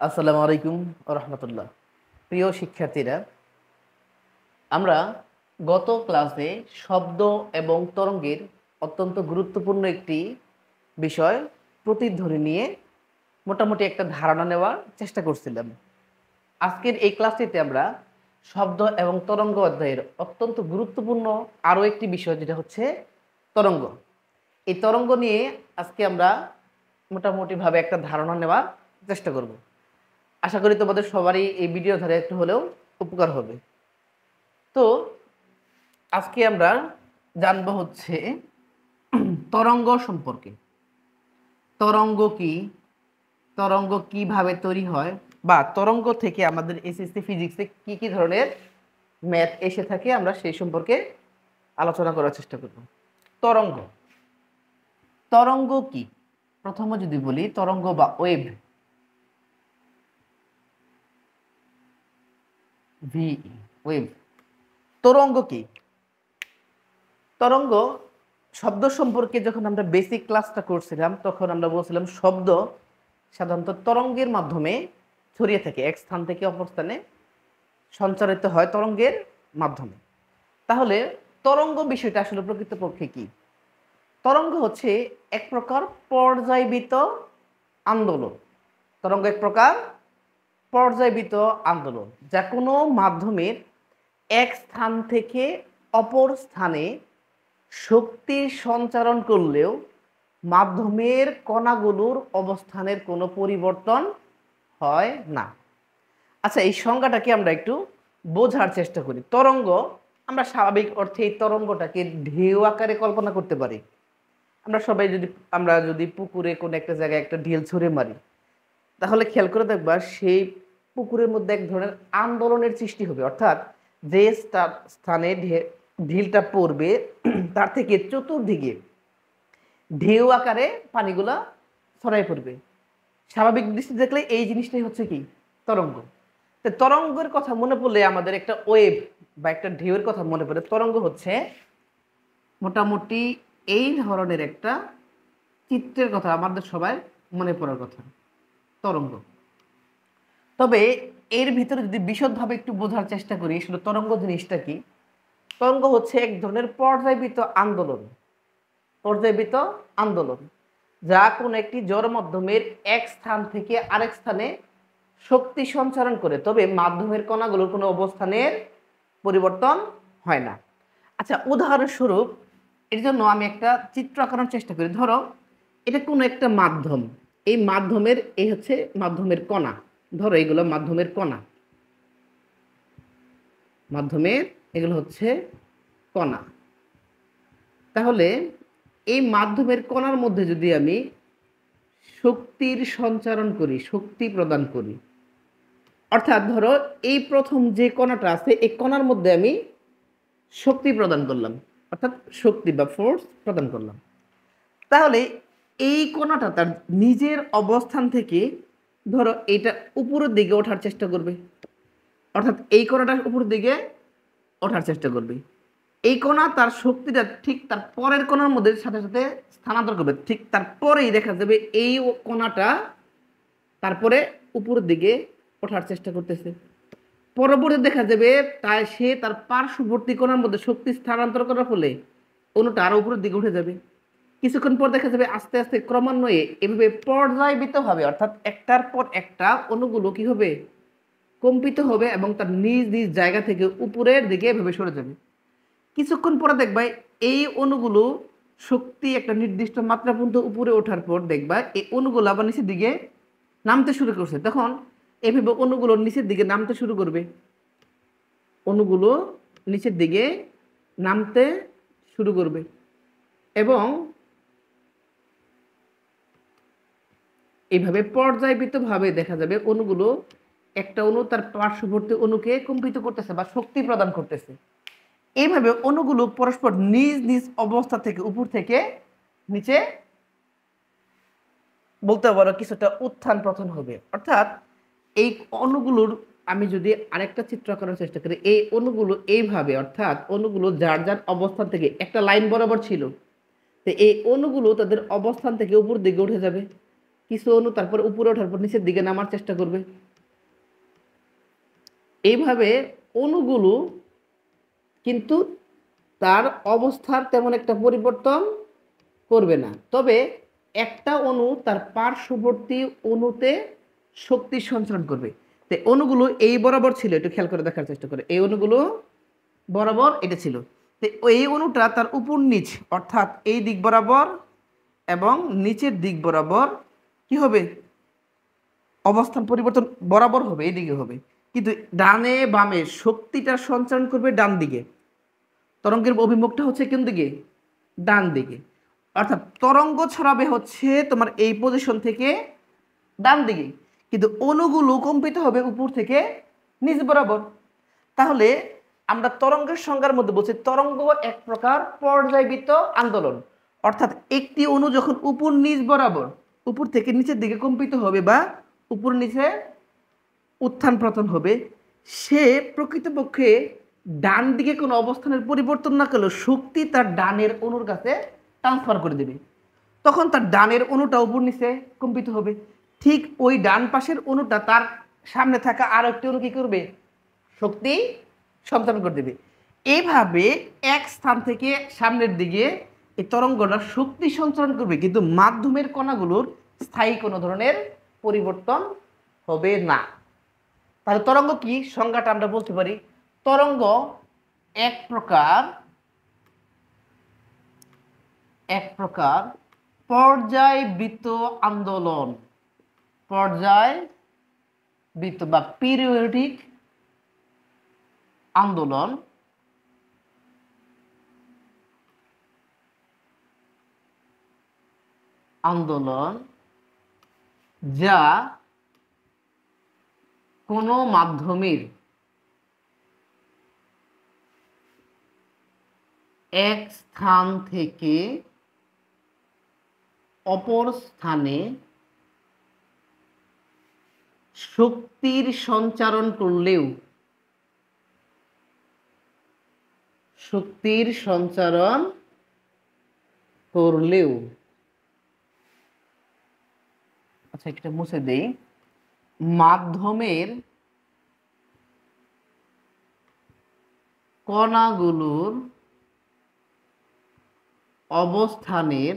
আসসালামু আলাইকুম রহমতুল্লাহ। প্রিয় শিক্ষার্থীরা, আমরা গত ক্লাসে শব্দ এবং তরঙ্গের অত্যন্ত গুরুত্বপূর্ণ একটি বিষয় প্রতিধ্বনি নিয়ে মোটামুটি একটা ধারণা নেওয়ার চেষ্টা করছিলাম। আজকের এই ক্লাসটিতে আমরা শব্দ এবং তরঙ্গ অধ্যায়ের অত্যন্ত গুরুত্বপূর্ণ আরও একটি বিষয়, যেটা হচ্ছে তরঙ্গ। এই তরঙ্গ নিয়ে আজকে আমরা মোটামুটিভাবে একটা ধারণা নেওয়ার চেষ্টা করব। আশা করি তোমাদের সবারই এই ভিডিও ধরে একটু হলেও উপকার হবে। তো আজকে আমরা জানবো হচ্ছে তরঙ্গ সম্পর্কে। তরঙ্গ কি, তরঙ্গ কিভাবে তৈরি হয়, বা তরঙ্গ থেকে আমাদের এসএসসি ফিজিক্সে কি কি ধরনের ম্যাথ এসে থাকে, আমরা সেই সম্পর্কে আলোচনা করার চেষ্টা করব। তরঙ্গ, তরঙ্গ কি? প্রথমে যদি বলি তরঙ্গ বা ওয়েভ, ওয়েভ। তরঙ্গ কি? তরঙ্গ শব্দ সম্পর্কে যখন আমরা বেসিক ক্লাসটা করছিলাম, তখন আমরা বলছিলাম শব্দ সাধারণত তরঙ্গের মাধ্যমে ছড়িয়ে থাকে, এক স্থান থেকে অপর স্থানে সঞ্চারিত হয় তরঙ্গের মাধ্যমে। তাহলে তরঙ্গ বিষয়টা আসলে প্রকৃতপক্ষে কি? তরঙ্গ হচ্ছে এক প্রকার পর্যায়বৃত্ত আন্দোলন। তরঙ্গ এক প্রকার পর্যায়বৃত্ত আন্দোলন, যা কোনো মাধ্যমের এক স্থান থেকে অপর স্থানে শক্তির সঞ্চারণ করলেও মাধ্যমের কণাগুলোর অবস্থানের কোনো পরিবর্তন হয় না। আচ্ছা, এই সংজ্ঞাটাকে আমরা একটু বোঝার চেষ্টা করি। তরঙ্গ, আমরা স্বাভাবিক অর্থে এই তরঙ্গটাকে ঢেউ আকারে কল্পনা করতে পারি। আমরা যদি পুকুরে কোনো একটা জায়গায় একটা ঢিল ছুঁড়ে মারি, তাহলে খেয়াল করে দেখবা সেই পুকুরের মধ্যে এক ধরনের আন্দোলনের সৃষ্টি হবে। অর্থাৎ যে স্থানে ঢিলটা পড়বে তার থেকে চতুর্দিকে ঢেউ আকারে পানিগুলা ছড়াই পড়বে। স্বাভাবিক দৃষ্টি দেখলে এই জিনিসটাই হচ্ছে কি? তরঙ্গ। তো তরঙ্গের কথা মনে পড়লে আমাদের একটা ওয়েভ বা একটা ঢেউয়ের কথা মনে পড়ে। তরঙ্গ হচ্ছে মোটামুটি এই ধরনের একটা চিত্রের কথা আমাদের সবাই মনে পড়ার কথা, তরঙ্গ। তবে এর ভিতরে যদি বিশদভাবে একটু বোঝার চেষ্টা করি, আসলে তরঙ্গ জিনিসটা কি? তরঙ্গ হচ্ছে এক ধরনের পর্যায়বৃত্ত আন্দোলন, পর্যায়বৃত্ত আন্দোলন, যা কোনো একটি জড় মাধ্যমের এক স্থান থেকে আরেক স্থানে শক্তি সঞ্চারণ করে, তবে মাধ্যমের কণাগুলোর কোনো অবস্থানের পরিবর্তন হয় না। আচ্ছা, উদাহরণস্বরূপ এর জন্য আমি একটা চিত্র আঁকানোর চেষ্টা করি। ধরো এটা কোনো একটা মাধ্যম, এই মাধ্যমের এই হচ্ছে মাধ্যমের কণা। ধরো এগুলো মাধ্যমের কণা, মাধ্যমের এগুলো হচ্ছে কণা। তাহলে এই মাধ্যমের কণার মধ্যে যদি আমি শক্তির সঞ্চারণ করি, শক্তি প্রদান করি, অর্থাৎ ধরো এই প্রথম যে কণাটা আছে এই কণার মধ্যে আমি শক্তি প্রদান করলাম, অর্থাৎ শক্তি বা ফোর্স প্রদান করলাম, তাহলে এই কণাটা তার নিজের অবস্থান থেকে ধরো এটা উপরের দিকে ওঠার চেষ্টা করবে, অর্থাৎ এই কণাটা উপরের দিকে ওঠার চেষ্টা করবে। এই কণা তার শক্তিটা ঠিক তার পরের কণার মধ্যে সাথে সাথে স্থানান্তর করবে, ঠিক তারপরেই দেখা যাবে এই কণাটা তারপরে উপরের দিকে ওঠার চেষ্টা করতেছে। পরবর্তী দেখা যাবে সে তার পার্শ্ববর্তী কণার মধ্যে শক্তি স্থানান্তর করার ফলে অণুটা আরো উপরের দিকে উঠে যাবে। কিছুক্ষণ পর দেখা যাবে আস্তে আস্তে ক্রমান্বয়ে এভাবে পর্যায়বৃত্তভাবে, অর্থাৎ একটার পর একটা অণুগুলো কি হবে? কম্পিত হবে এবং তার নিজ নিজ জায়গা থেকে উপরের দিকে এভাবে সরে যাবে। কিছুক্ষণ পরে দেখবা এই অণুগুলো শক্তি একটা নির্দিষ্ট মাত্রা পর্যন্ত উপরে ওঠার পর দেখবা এই অণুগুলো আবার নিচের দিকে নামতে শুরু করছে। তখন এভাবে অণুগুলো নিচের দিকে নামতে শুরু করবে, অণুগুলো নিচের দিকে নামতে শুরু করবে এবং এইভাবে পর্যায়বৃত্তভাবে দেখা যাবে অণুগুলো, একটা অণু তার পার্শ্ববর্তী অণুকে কম্পিত করতেছে বা শক্তি প্রদান করতেছে। এইভাবে অণুগুলো পরস্পর নিজ নিজ অবস্থা থেকে উপর থেকে নিচে বলতে পারো কিছুটা উত্থান পতন হবে। অর্থাৎ এই অণুগুলোর আমি যদি আরেকটা চিত্র আঁকানোর চেষ্টা করি, এই অণুগুলো এইভাবে, অর্থাৎ অণুগুলো যার যার অবস্থান থেকে একটা লাইন বরাবর ছিল, তো এই অণুগুলো তাদের অবস্থান থেকে উপর দিকে উঠে যাবে কিছু অণু তারপর উপরে ওঠার পর নিচের দিকে নামার চেষ্টা করবে। এইভাবে অণুগুলো কিন্তু তার অবস্থার তেমন একটা পরিবর্তন করবে না, তবে একটা অণু তার পার্শ্ববর্তী অণুতে শক্তি সঞ্চালন করবে। তো অণুগুলো এই বরাবর ছিল, একটু খেয়াল করে দেখার চেষ্টা করে, এই অণুগুলো বরাবর এটা ছিল। তো এই অণুটা তার উপর নিচ অর্থাৎ এই দিক বরাবর এবং নিচের দিক বরাবর কি হবে, অবস্থান পরিবর্তন বরাবর হবে, এইদিকে হবে, কিন্তু ডানে বামে শক্তিটা সঞ্চালন করবে ডান দিকে। তরঙ্গের অভিমুখটা হচ্ছে কোন দিকে, ডান দিকে, অর্থাৎ তরঙ্গ ছড়াবে হচ্ছে তোমার এই পজিশন থেকে ডান দিকে, কিন্তু অণুগুলো কম্পিত হবে উপর থেকে নিচ বরাবর। তাহলে আমরা তরঙ্গের সংজ্ঞার মধ্যে বলছি তরঙ্গ এক প্রকার পর্যায়বৃত্ত আন্দোলন, অর্থাৎ একটি অণু যখন উপর নিচ বরাবর উপর থেকে নিচের দিকে কম্পিত হবে বা উপর নিচে উত্থান পতন হবে, সে প্রকৃতপক্ষে ডান দিকে কোনো অবস্থানের পরিবর্তন না করলেও শক্তি তার ডানের অণুর কাছে ট্রান্সফার করে দেবে, তখন তার ডানের অণুটা উপর নিচে কম্পিত হবে। ঠিক ওই ডান পাশের অণুটা তার সামনে থাকা আর একটি অণু কি করবে, শক্তি সঞ্চালন করে দেবে। এইভাবে এক স্থান থেকে সামনের দিকে এই তরঙ্গটা শক্তি সঞ্চালন করবে, কিন্তু মাধ্যমের কণাগুলোর স্থায়ী কোনো ধরনের পরিবর্তন হবে না। তাহলে তরঙ্গ কি, সংজ্ঞাটা আমরা বলতে পারি তরঙ্গ এক প্রকার পর্যায়বৃত্ত আন্দোলন, পর্যায়বৃত্ত বা পিরিয়ডিক আন্দোলন, যা কোনো মাধ্যমের এক স্থান থেকে অপর স্থানে শক্তির সঞ্চারণ করলেও আচ্ছা এটা মুছে দেই, মাধ্যমের কণাগুলোর অবস্থানের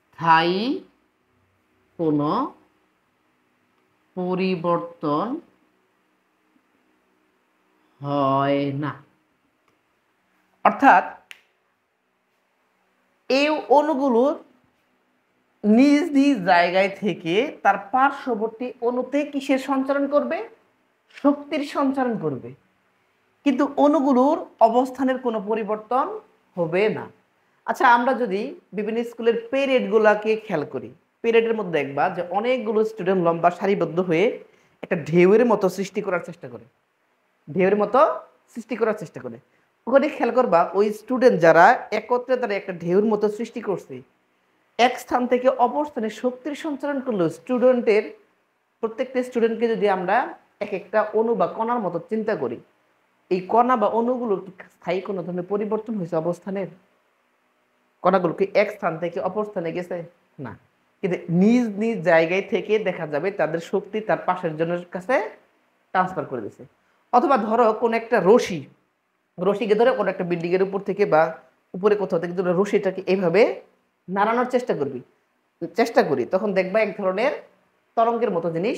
স্থায়ী কোনো পরিবর্তন হয় না। অর্থাৎ এই অণুগুলোর নিজ নিজ জায়গায় থেকে তার পার্শ্ববর্তী অণুতে কিসের সঞ্চালন করবে, শক্তির সঞ্চালন করবে, কিন্তু অণুগুলোর অবস্থানের কোনো পরিবর্তন হবে না। আচ্ছা আমরা যদি বিভিন্ন স্কুলের পেরেডগুলোকে খেয়াল করি, পেরেডের মধ্যে দেখবা যে অনেকগুলো স্টুডেন্ট লম্বা সারিবদ্ধ হয়ে একটা ঢেউয়ের মতো সৃষ্টি করার চেষ্টা করে, ওখানে খেয়াল করবা ওই স্টুডেন্ট যারা একত্রে তারা একটা ঢেউর মতো সৃষ্টি করছে, এক স্থান থেকে অপর স্থানে শক্তির সঞ্চালন করলেও প্রত্যেকটা স্টুডেন্টকে যদি আমরা এক একটা অণু বা কণার মতো চিন্তা করি, এই কণা বা অণুগুলোর কি স্থায়ী কোনো ধরনের পরিবর্তন হয়েছে অবস্থানের, কণাগুলো কি এক স্থান থেকে অপর স্থানে গেছে না, কিন্তু নিজ নিজ জায়গায় থেকে দেখা যাবে তাদের শক্তি তার পাশের জনের কাছে ট্রান্সফার করে দিয়েছে। অথবা ধরো কোন একটা রশিকে ধরে কোনো একটা বিল্ডিং এর উপর থেকে বা উপরে কোথাও থেকে ধরে রশিটাকে এইভাবে নাড়ানোর চেষ্টা করি, তখন দেখবা এক ধরনের তরঙ্গের মতো জিনিস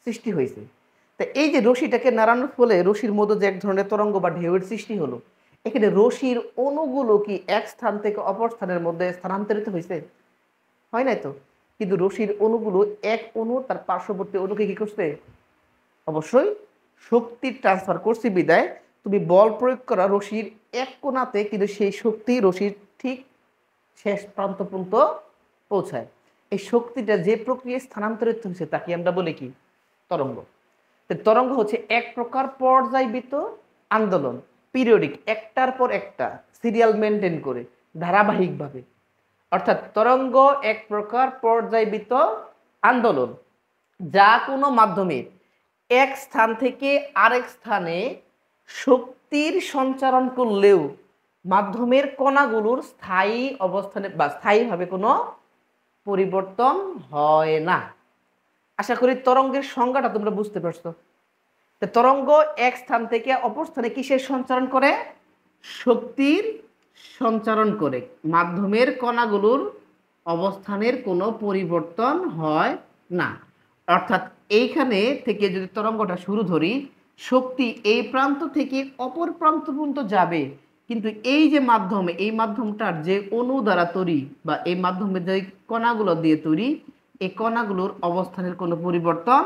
সৃষ্টি হয়েছে। তা এই যে রশিটাকে নাড়ানোর ফলে রশির মধ্যে যে এক ধরনের তরঙ্গ বা ঢেউয়ের সৃষ্টি হলো, এখানে রশির অণুগুলো কি এক স্থান থেকে অপর স্থানের মধ্যে স্থানান্তরিত হয়েছে, হয় নাই তো, কিন্তু রশির অণুগুলো এক অণু তার পার্শ্ববর্তী অণুকে কি করছে, অবশ্যই শক্তি ট্রান্সফার করছে, বিদায় তুমি বল প্রয়োগ করা রশির এক কোণাতে কিন্তু সেই শক্তি রশির ঠিক শেষ প্রান্ত পর্যন্ত পৌঁছায়। এই শক্তিটা যে প্রক্রিয়ায় স্থানান্তরিত হয়েছে তাকে আমরা বলি কি, তরঙ্গ। তরঙ্গ হচ্ছে এক প্রকার পর্যায়বৃত্ত আন্দোলন, পিরিয়ডিক, একটার পর একটা সিরিয়াল মেনটেন করে ধারাবাহিকভাবে, অর্থাৎ তরঙ্গ এক প্রকার পর্যায়বৃত্ত আন্দোলন যা কোনো মাধ্যমে এক স্থান থেকে আরেক স্থানে শক্তির সঞ্চারণ করলেও মাধ্যমের কণাগুলোর স্থায়ী অবস্থানে বা স্থায়ীভাবে কোনো পরিবর্তন হয় না। আশা করি তরঙ্গের সংজ্ঞাটা তোমরা বুঝতে পারছো। তরঙ্গ এক স্থান থেকে অপর স্থানে কিসের সঞ্চারণ করে? শক্তির সঞ্চারণ করে। মাধ্যমের কণাগুলোর অবস্থানের কোনো পরিবর্তন হয় না। অর্থাৎ এইখানে থেকে যদি তরঙ্গটা শুরু ধরি, শক্তি এই প্রান্ত থেকে অপর প্রান্ত পর্যন্ত যাবে, কিন্তু এই যে মাধ্যম, এই মাধ্যমটার যে অণু দ্বারা তৈরি বা এই মাধ্যমের যে কণাগুলো দিয়ে তৈরি, এই কণাগুলোর অবস্থানের কোনো পরিবর্তন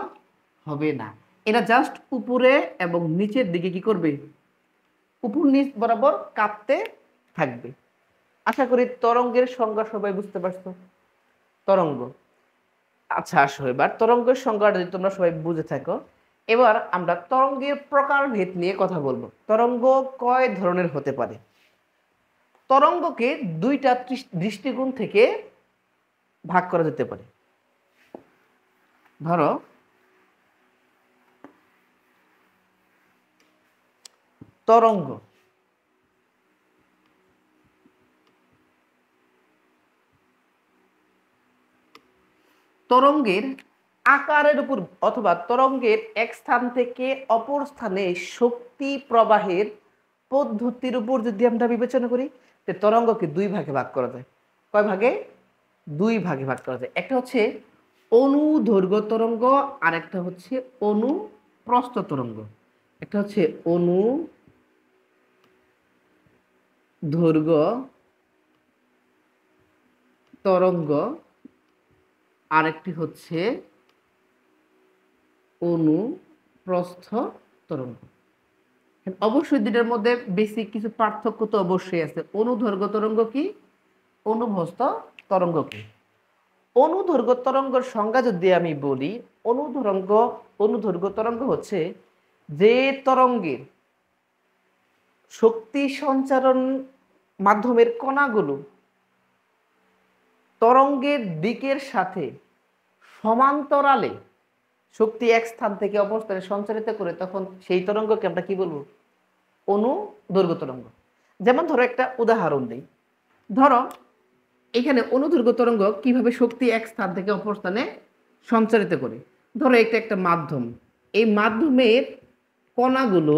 হবে না। এরা জাস্ট উপরে এবং নিচের দিকে কি করবে? উপর নিচ বরাবর কাঁপতে থাকবে। আশা করি তরঙ্গের সংজ্ঞা সবাই বুঝতে পারছো। তরঙ্গ, আচ্ছা আসো এবার তরঙ্গের সংজ্ঞাটা যদি তোমরা সবাই বুঝে থাকো, এবার আমরা তরঙ্গের প্রকারভেদ নিয়ে কথা বলবো। তরঙ্গ কয় ধরনের হতে পারে? তরঙ্গকে দুইটা দৃষ্টিকোণ থেকে ভাগ করা যেতে পারে। ধরো তরঙ্গ, তরঙ্গের আকারের উপর অথবা তরঙ্গের এক স্থান থেকে অপর স্থানে শক্তি প্রবাহের পদ্ধতির উপর যদি আমরা বিবেচনা করি, তরঙ্গকে দুই ভাগে ভাগ করা যায়। কয় ভাগে? দুই ভাগে ভাগ করা যায়। একটা হচ্ছে অনুদৈর্ঘ্য তরঙ্গ, আর একটা হচ্ছে অনুপ্রস্থ তরঙ্গ। একটা হচ্ছে অনুদৈর্ঘ্য তরঙ্গ, আরেকটি হচ্ছে অনুপ্রস্থ তরঙ্গ। অবশ্যই দুটার মধ্যে বেসিক কিছু পার্থক্য তো অবশ্যই আছে। অনুদৈর্ঘ্য তরঙ্গ কি, অনুপ্রস্থ তরঙ্গ কি? অনুদৈর্ঘ্য তরঙ্গের সংজ্ঞা যদি আমি বলি, অনুদৈর্ঘ্য তরঙ্গ হচ্ছে যে তরঙ্গের শক্তি সঞ্চারণ মাধ্যমের কণাগুলো তরঙ্গের দিকের সাথে সমান্তরালে শক্তি এক স্থান থেকে অপর স্থানে সঞ্চারিত করে, তখন সেই তরঙ্গকে আমরা কি বলবো? অনুদৈর্ঘ্য তরঙ্গ। যেমন ধরো একটা উদাহরণ দিই। ধরো এখানে অনুদৈর্ঘ্য তরঙ্গ কিভাবে শক্তি এক স্থান থেকে অপর স্থানে সঞ্চারিত করে। ধরো এটা একটা মাধ্যম, এই মাধ্যমের কণাগুলো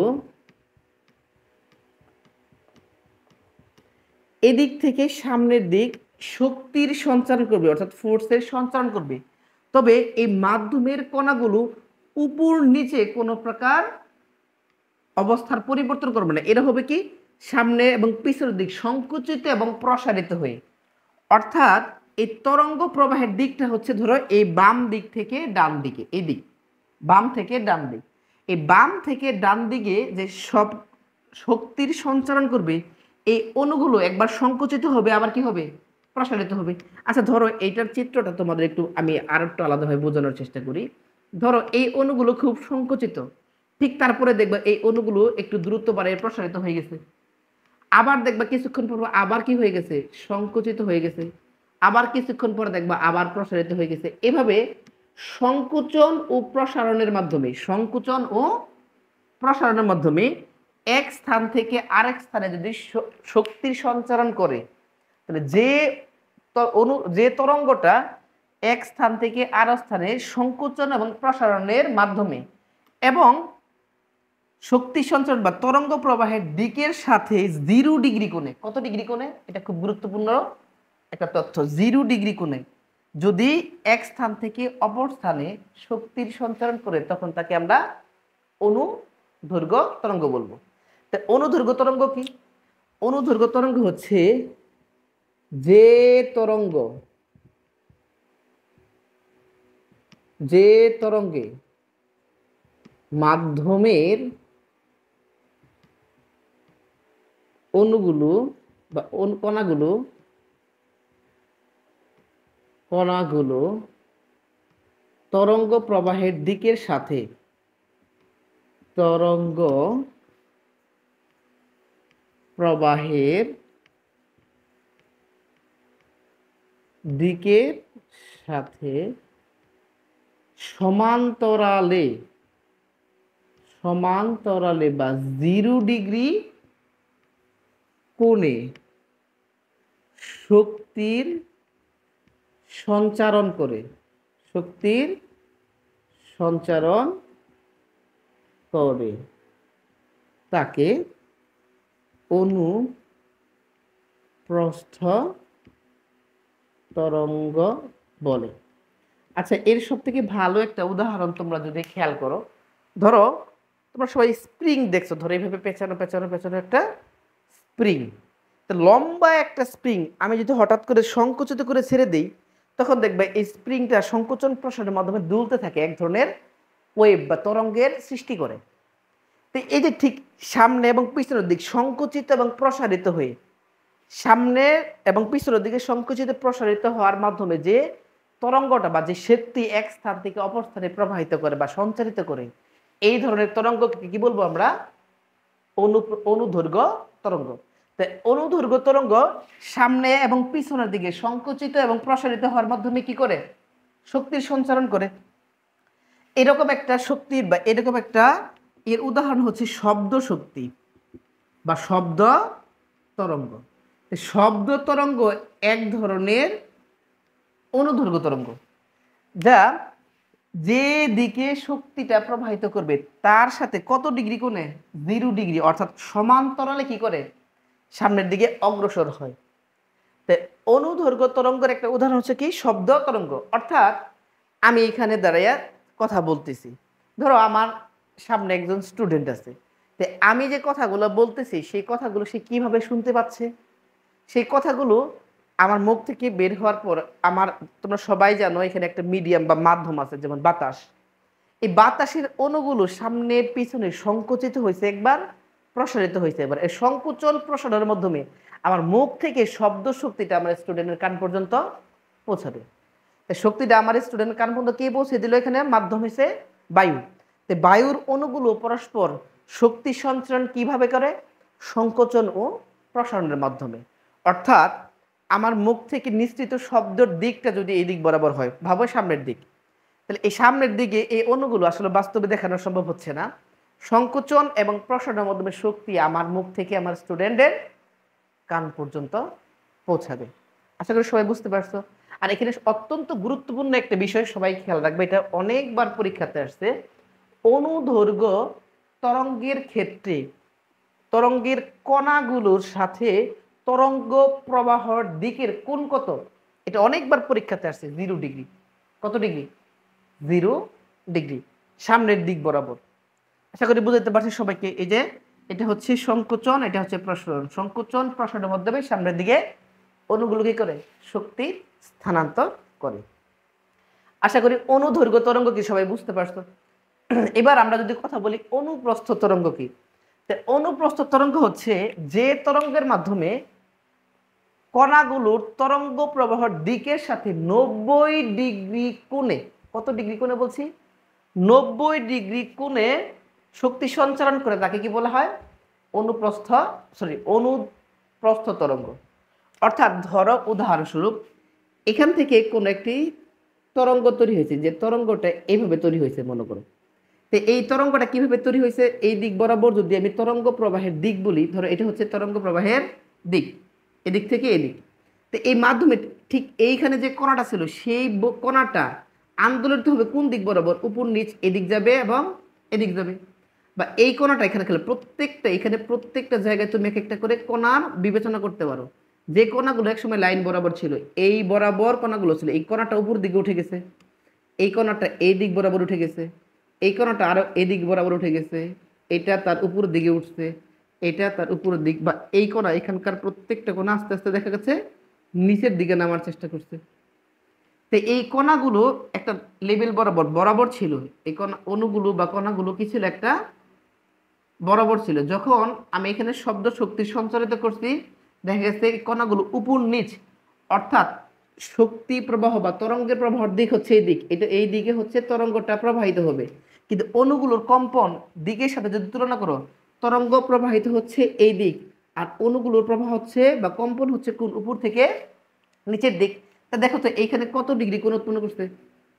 এদিক থেকে সামনের দিক শক্তির সঞ্চারণ করবে, অর্থাৎ ফোর্সের সঞ্চারণ করবে। তবে এই মাধ্যমের কণাগুলো উপর নিচে কোনো প্রকার অবস্থার পরিবর্তন করবে না। এরা হবে কি সামনে এবং পিছনের দিক সংকুচিত এবং প্রসারিত হয়ে। অর্থাৎ এই তরঙ্গ প্রবাহের দিকটা হচ্ছে ধরো এই বাম দিক থেকে ডান দিকে, এই দিক বাম থেকে ডান দিক, এই বাম থেকে ডান দিকে যে সব শক্তির সঞ্চারণ করবে, এই অণুগুলো একবার সংকুচিত হবে, আবার কি হবে? প্রসারিত হবে। আচ্ছা ধরো এইটার চিত্রটা তোমাদের একটু আমি আর একটু আলাদাভাবে বোঝানোর চেষ্টা করি। ধরো এই অণুগুলো খুব সংকুচিত, ঠিক তারপরে দেখবা এই অণুগুলো একটু দ্রুত বাড়ে প্রসারিত হয়ে গেছে। আবার দেখবা কিছুক্ষণ পর আবার কি হয়ে গেছে? সংকুচিত হয়ে গেছে। আবার কিছুক্ষণ পর দেখবা আবার প্রসারিত হয়ে গেছে। এভাবে সংকুচন ও প্রসারণের মাধ্যমে, সংকুচন ও প্রসারণের মাধ্যমে এক স্থান থেকে আরেক স্থানে যদি শক্তির সঞ্চারণ করে, তাহলে যে তরঙ্গটা এক স্থান থেকে আরেক স্থানে সংকুচন এবং প্রসারণের মাধ্যমে এবং শক্তি সঞ্চারণ বা তরঙ্গ প্রবাহের দিকের সাথে 0 ডিগ্রি কোণে, কত ডিগ্রি কোণে? এটা খুব গুরুত্বপূর্ণ একটা তথ্য। 0 ডিগ্রি কোণে যদি এক স্থান থেকে অপর স্থানে শক্তির সঞ্চারণ করে, তখন তাকে আমরা অনুদৈর্ঘ্য তরঙ্গ বলবো। তা অনুদৈর্ঘ্য তরঙ্গ কি? অনুদৈর্ঘ্য তরঙ্গ হচ্ছে যে তরঙ্গ, যে তরঙ্গে মাধ্যমের অণুগুলো বা কণাগুলো তরঙ্গ প্রবাহের দিকের সাথে, তরঙ্গ প্রবাহের দিকের সাথে সমান্তরালে বা 0 ডিগ্রি কোণে শক্তির সঞ্চারণ করে, শক্তির সঞ্চারণ করে তাকে অনুপ্রস্থ তরঙ্গ বলে। আচ্ছা, এর সব থেকে ভালো একটা উদাহরণ তোমরা যদি খেয়াল করো, ধরো তোমরা সবাই স্প্রিং দেখছো, ধরো এইভাবে পেছানো পেছানো পেছানো একটা স্প্রিং, তো লম্বা একটা স্প্রিং আমি যদি হঠাৎ করে সংকুচিত করে ছেড়ে দিই, তখন দেখবে এই স্প্রিংটা সংকোচন প্রসারের মাধ্যমে দুলতে থাকে, এক ধরনের ওয়েভ বা তরঙ্গের সৃষ্টি করে। তো এই যে ঠিক সামনে এবং পিছনের দিক সংকুচিত এবং প্রসারিত হয়ে, সামনে এবং পিছনের দিকে সংকুচিত প্রসারিত হওয়ার মাধ্যমে যে তরঙ্গটা বা যে শক্তি এক স্থান থেকে অপর স্থানে প্রবাহিত করে বা সঞ্চারিত করে, এই ধরনের তরঙ্গকে কি বলবো আমরা? অনুদৈর্ঘ্য তরঙ্গ। তাই অনুদৈর্ঘ্য তরঙ্গ সামনে এবং পিছনের দিকে সংকুচিত এবং প্রসারিত হওয়ার মাধ্যমে কি করে? শক্তির সঞ্চারণ করে। এরকম একটা শক্তির বা এরকম একটা এর উদাহরণ হচ্ছে শব্দ শক্তি বা শব্দ তরঙ্গ। শব্দ তরঙ্গ এক ধরনের অনুদৈর্ঘ্য তরঙ্গ, যা যে দিকে শক্তিটা প্রবাহিত করবে তার সাথে কত ডিগ্রি কোণে? 0 ডিগ্রি, অর্থাৎ সমান্তরালে কি করে? সামনের দিকে অগ্রসর হয়। তাই অনুদৈর্ঘ্য তরঙ্গের একটা উদাহরণ হচ্ছে কি? শব্দ তরঙ্গ। অর্থাৎ আমি এখানে দাঁড়াইয়া কথা বলতেছি, ধরো আমার সামনে একজন স্টুডেন্ট আছে, তাই আমি যে কথাগুলো বলতেছি সেই কথাগুলো সে কিভাবে শুনতে পাচ্ছে? সেই কথাগুলো আমার মুখ থেকে বের হওয়ার পর আমার, তোমরা সবাই জানো এখানে একটা মিডিয়াম বা মাধ্যম আছে, যেমন বাতাস। এই বাতাসের অণুগুলো সামনের পিছনে সংকুচিত হয়েছে একবার, প্রসারিত হয়েছে এবার। এই সংকুচন প্রসারণের মাধ্যমে আমার মুখ থেকে শব্দ শক্তিটা আমার স্টুডেন্টের কান পর্যন্ত পৌঁছাবে। এই শক্তিটা আমার স্টুডেন্টের কান পর্যন্ত কে পৌঁছে দিল? এখানে মাধ্যম হয়েছে বায়ু। তো বায়ুর অণুগুলো পরস্পর শক্তি সঞ্চারণ কিভাবে করে? সংকোচন ও প্রসারণের মাধ্যমে। অর্থাৎ আমার মুখ থেকে নিঃসৃত শব্দের দিকটা যদি এই দিক বরাবর হয়, ভাবো সামনের দিক, তাহলে এই সামনের দিকে এই অণুগুলো আসলে বাস্তবে দেখানো সম্ভব হচ্ছে না। সংকোচন এবং প্রসারণের মাধ্যমে শক্তি আমার মুখ থেকে আমার স্টুডেন্টের কান পর্যন্ত পৌঁছাবে। আশা করি সবাই বুঝতে পারছো। আর এখানে অত্যন্ত গুরুত্বপূর্ণ একটা বিষয় সবাই খেয়াল রাখবে, এটা অনেকবার পরীক্ষাতে আসছে। অনুদৈর্ঘ্য তরঙ্গের ক্ষেত্রে তরঙ্গের কণাগুলোর সাথে তরঙ্গ প্রবাহর দিকের কোণ কত? এটা অনেকবার পরীক্ষাতে আসছে। 0 ডিগ্রি। কত ডিগ্রি? 0 ডিগ্রি, সামনের দিক বরাবর। আশা করি বুঝতে পারছি সবাইকে। এই যে এটা হচ্ছে সংকোচন, এটা হচ্ছে প্রসারণ। সংকোচন প্রসারণের মাধ্যমে সামনের দিকে অণুগুলো কি করে? শক্তি স্থানান্তর করে। আশা করি অনুদৈর্ঘ্য তরঙ্গ কি সবাই বুঝতে পারছো। এবার আমরা যদি কথা বলি অনুপ্রস্থ তরঙ্গ কি। অনুপ্রস্থ তরঙ্গ হচ্ছে যে তরঙ্গের মাধ্যমে কণাগুলোর তরঙ্গ প্রবাহের দিকের সাথে 90 ডিগ্রি কোণে, কত ডিগ্রি কোণে বলছি? 90 ডিগ্রি কোণে শক্তি সঞ্চারণ করে তাকে কি বলা হয়? অনুপ্রস্থ তরঙ্গ। অর্থাৎ ধরো উদাহরণস্বরূপ এখান থেকে কোনো একটি তরঙ্গ তৈরি হয়েছে, যে তরঙ্গটা এইভাবে তৈরি হয়েছে মনে করো। তো এই তরঙ্গটা কিভাবে তৈরি হয়েছে? এই দিক বরাবর যদি আমি তরঙ্গ প্রবাহের দিক বলি, ধরো এটা হচ্ছে তরঙ্গ প্রবাহের দিক, এদিক থেকে এদিক। তো এই মাধ্যমে ঠিক এইখানে যে কণাটা ছিল সেই কণাটা আন্দোলিত হবে কোন দিক বরাবর? উপর নিচ এদিক যাবে এবং এদিক যাবে। বা এই কণাটা এখানে খেলে প্রত্যেকটা জায়গায় তুমি এক একটা করে কণার বিবেচনা করতে পারো। যে কণাগুলো একসময় লাইন বরাবর ছিল, এই বরাবর কণাগুলো ছিল, এই কণাটা উপর দিকে উঠে গেছে, এই কণাটা এই দিক বরাবর উঠে গেছে, এই কণাটা আরো এদিক বরাবর উঠে গেছে, এটা তার উপর দিকে উঠছে, এটা তার উপরের দিক, বা এই কণা এখানকার প্রত্যেকটা কণা আস্তে আস্তে দেখা গেছে নিচের দিকে নামার চেষ্টা করছে। তো এই কণাগুলো একটা লেভেল বরাবর বরাবর ছিল, এই কণা অণুগুলো বা কণাগুলো কি ছিল? একটা বরাবর ছিল। যখন আমি এখানে শব্দ শক্তি সঞ্চারিত করছি, দেখা গেছে কণাগুলো উপর নিচ, অর্থাৎ শক্তি প্রবাহ বা তরঙ্গের প্রবাহের দিক হচ্ছে এই দিক, এটা এই দিকে হচ্ছে তরঙ্গটা প্রবাহিত হবে। কিন্তু অণুগুলোর কম্পন দিকের সাথে যদি তুলনা করো, তরঙ্গ প্রবাহিত হচ্ছে এই দিক, আর অণুগুলোর প্রবাহ হচ্ছে বা কম্পন হচ্ছে কোন? উপর থেকে নিচের দিক। তা দেখো তো এইখানে কত ডিগ্রি কোণ উৎপন্ন করছে?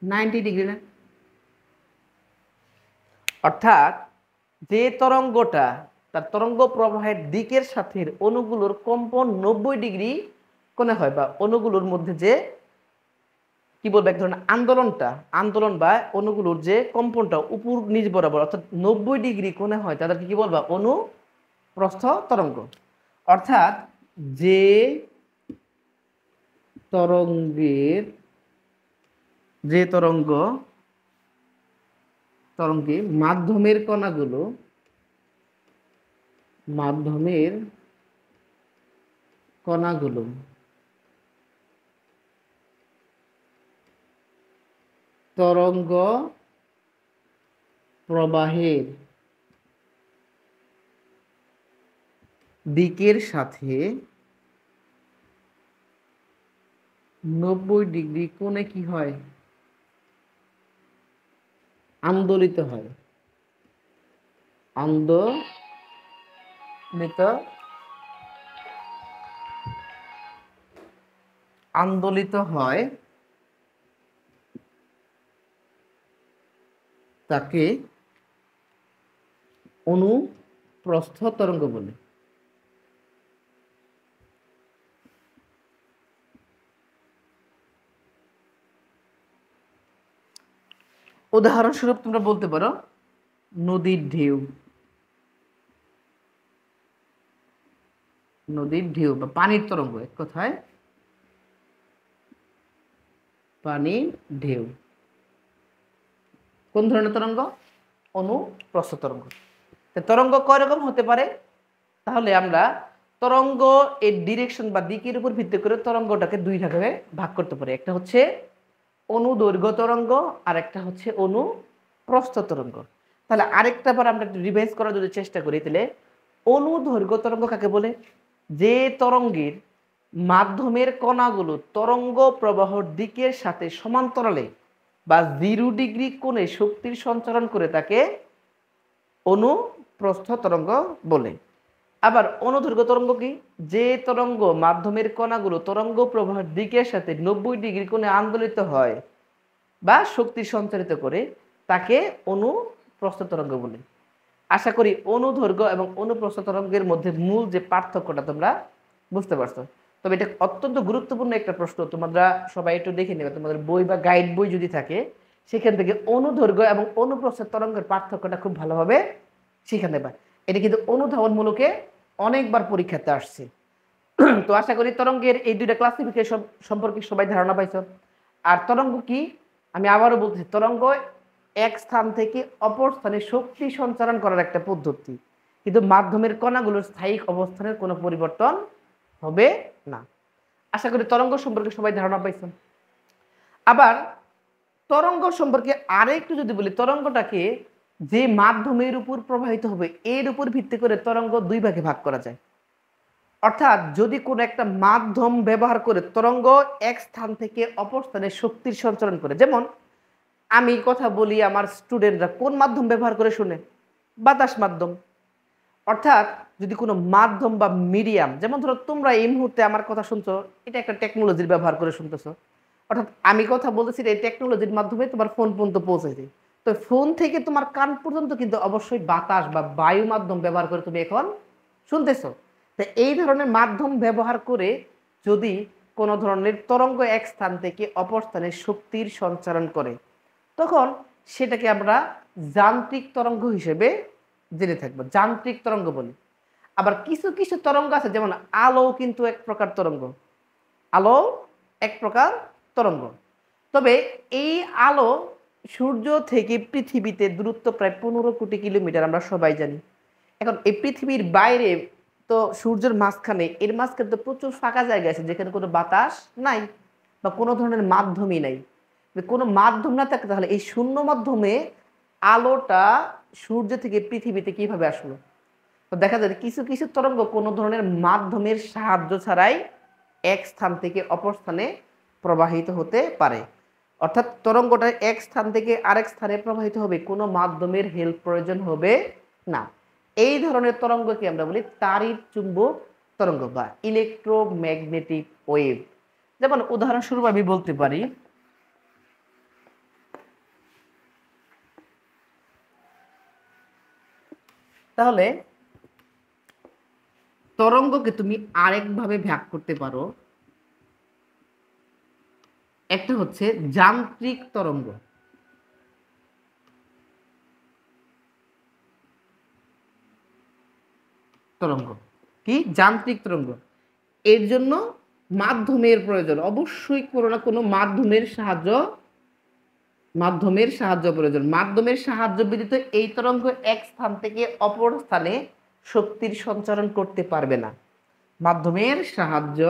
90 ডিগ্রি না? অর্থাৎ যে তরঙ্গটা তার তরঙ্গ প্রবাহের দিকের সাথে অণুগুলোর কম্পন 90 ডিগ্রি কোণে হয়, বা অণুগুলোর মধ্যে যে কি বলবো এক ধরনের আন্দোলন বা অণুগুলোর যে কম্পনটা উপর নিচ বরাবর অর্থাৎ 90 ডিগ্রি কোণে হয়, তাদেরকে কি বলবা অনুপ্রস্থ তরঙ্গ। অর্থাৎ যে তরঙ্গে মাধ্যমের কণাগুলো তরঙ্গ প্রবাহের দিকের সাথে 90 ডিগ্রি কোণে কি হয়, আন্দোলিত হয়। আন্দোলিত হয়, তাকে অনুপ্রস্থ তরঙ্গ বলে। উদাহরণস্বরূপ তোমরা বলতে পারো নদীর ঢেউ বা পানির তরঙ্গ, এক কথায় পানির ঢেউ কোন ধরনের তরঙ্গ? অনুপ্রস্থ তরঙ্গ। তরঙ্গ কয় রকম হতে পারে? তাহলে আমরা তরঙ্গ এর ডিরেকশন বা দিকের উপর ভিত্তি করে তরঙ্গটাকে দুই ভাগে ভাগ করতে পারি। একটা হচ্ছে অনুদৈর্ঘ্য তরঙ্গ আর একটা হচ্ছে অনুপ্রস্থ তরঙ্গ। তাহলে আরেকটা বার আমরা একটু রিভাইজ করার যদি চেষ্টা করি, তাহলে অনুদৈর্ঘ্য তরঙ্গ কাকে বলে? যে তরঙ্গের মাধ্যমের কণাগুলো তরঙ্গ প্রবাহর দিকের সাথে সমান্তরালে বা 0 ডিগ্রি কোণে শক্তির সঞ্চারণ করে তাকে অনুপ্রস্থ তরঙ্গ বলে। আবার অনুদৈর্ঘ্য তরঙ্গ কি? যে তরঙ্গ মাধ্যমের কণাগুলো তরঙ্গ প্রবাহের দিকের সাথে 90 ডিগ্রি কোণে আন্দোলিত হয় বা শক্তি সঞ্চারিত করে তাকে অনুপ্রস্থ তরঙ্গ বলে। আশা করি অনুদৈর্ঘ্য এবং অনুপ্রস্থ তরঙ্গের মধ্যে মূল যে পার্থক্যটা তোমরা বুঝতে পারছো। তবে এটা অত্যন্ত গুরুত্বপূর্ণ একটা প্রশ্ন, তোমরা সবাই একটু দেখে নেবে তোমাদের বই বা গাইড বই যদি থাকে, সেখান থেকে অনুদৈর্ঘ্য এবং অনুপ্রস্থ তরঙ্গের পার্থক্যটা খুব ভালোভাবে শিখে নেবা। এটা কিন্তু অনুধাবনমূলকে অনেকবার পরীক্ষাতে আসছে। তো আশা করি তরঙ্গের এই দুইটা ক্লাসিফিকেশন সম্পর্কে সবাই ধারণা পাইছো। আর তরঙ্গ কি? আমি আবারও বলতেছি, তরঙ্গ এক স্থান থেকে অপর স্থানে শক্তি সঞ্চারণ করার একটা পদ্ধতি, কিন্তু মাধ্যমের কণাগুলোর স্থায়ী অবস্থানের কোনো পরিবর্তন হবে না। আশা করি তরঙ্গ সম্পর্কে সবাই ধারণা পাইছেন। আবার তরঙ্গ সম্পর্কে আরেকটু যদি বলি, তরঙ্গটাকে যে মাধ্যমের উপর প্রবাহিত হবে এর উপর ভিত্তি করে তরঙ্গ দুই ভাগে ভাগ করা যায়। অর্থাৎ যদি কোনো একটা মাধ্যম ব্যবহার করে তরঙ্গ এক স্থান থেকে অপর স্থানে শক্তির সঞ্চারণ করে, যেমন আমি কথা বলি, আমার স্টুডেন্টরা কোন মাধ্যম ব্যবহার করে শুনে? বাতাস মাধ্যম। অর্থাৎ যদি কোনো মাধ্যম বা মিডিয়াম, যেমন ধরো তোমরা এই মুহূর্তে আমার কথা শুনছো, এটা একটা টেকনোলজির ব্যবহার করে শুনতেছো। অর্থাৎ আমি কথা বলতেছি, এই টেকনোলজির মাধ্যমে তোমার ফোন পর্যন্ত পৌঁছেছে। তো ফোন থেকে তোমার কান পর্যন্ত কিন্তু অবশ্যই বাতাস বা বায়ু মাধ্যম ব্যবহার করে তুমি এখন শুনতেছো। তো এই ধরনের মাধ্যম ব্যবহার করে যদি কোনো ধরনের তরঙ্গ এক স্থান থেকে অপর স্থানে শক্তির সঞ্চারণ করে, তখন সেটাকে আমরা যান্ত্রিক তরঙ্গ হিসেবে জেনে থাকবো, যান্ত্রিক তরঙ্গ বলি। আবার কিছু কিছু তরঙ্গ আছে, যেমন আলো কিন্তু এক প্রকার তরঙ্গ, আলো এক প্রকার তরঙ্গ। তবে এই আলো সূর্য থেকে পৃথিবীতে দূরত্ব প্রায় 15 কোটি কিলোমিটার, আমরা সবাই জানি। এখন এই পৃথিবীর বাইরে তো সূর্যের মাঝখানে, এর মাঝখানে তো প্রচুর ফাঁকা জায়গা আছে যেখানে কোনো বাতাস নাই বা কোনো ধরনের মাধ্যমই নাই। কোনো মাধ্যম না থাকে, তাহলে এই শূন্য মাধ্যমে আলোটা সূর্য থেকে পৃথিবীতে কিভাবে আসলো? তো দেখা যায় কিছু কিছু তরঙ্গ কোনো ধরনের মাধ্যমের সাহায্য ছাড়াই এক স্থান থেকে অপর স্থানে প্রবাহিত হতে পারে। অর্থাৎ তরঙ্গটা এক স্থান থেকে আরেক স্থানে প্রবাহিত হবে, কোনো মাধ্যমের হেল্প প্রয়োজন হবে না। এই ধরনের তরঙ্গকে আমরা বলি তাড়িৎ চুম্বক তরঙ্গ বা ইলেকট্রোম্যাগনেটিক ওয়েভ। যেমন উদাহরণস্বরূপ আমি বলতে পারি, তাহলে তরঙ্গকে তুমি আরেকভাবে ভাগ করতে পারো, একটা হচ্ছে যান্ত্রিক তরঙ্গ। তরঙ্গ কি? যান্ত্রিক তরঙ্গ। এর জন্য মাধ্যমের প্রয়োজন, অবশ্যই কোনো না কোনো মাধ্যমের সাহায্য প্রয়োজন। মাধ্যমের সাহায্য ব্যতীত এই তরঙ্গ এক স্থান থেকে অপর স্থানে শক্তির সঞ্চারণ করতে পারবে না। মাধ্যমের সাহায্য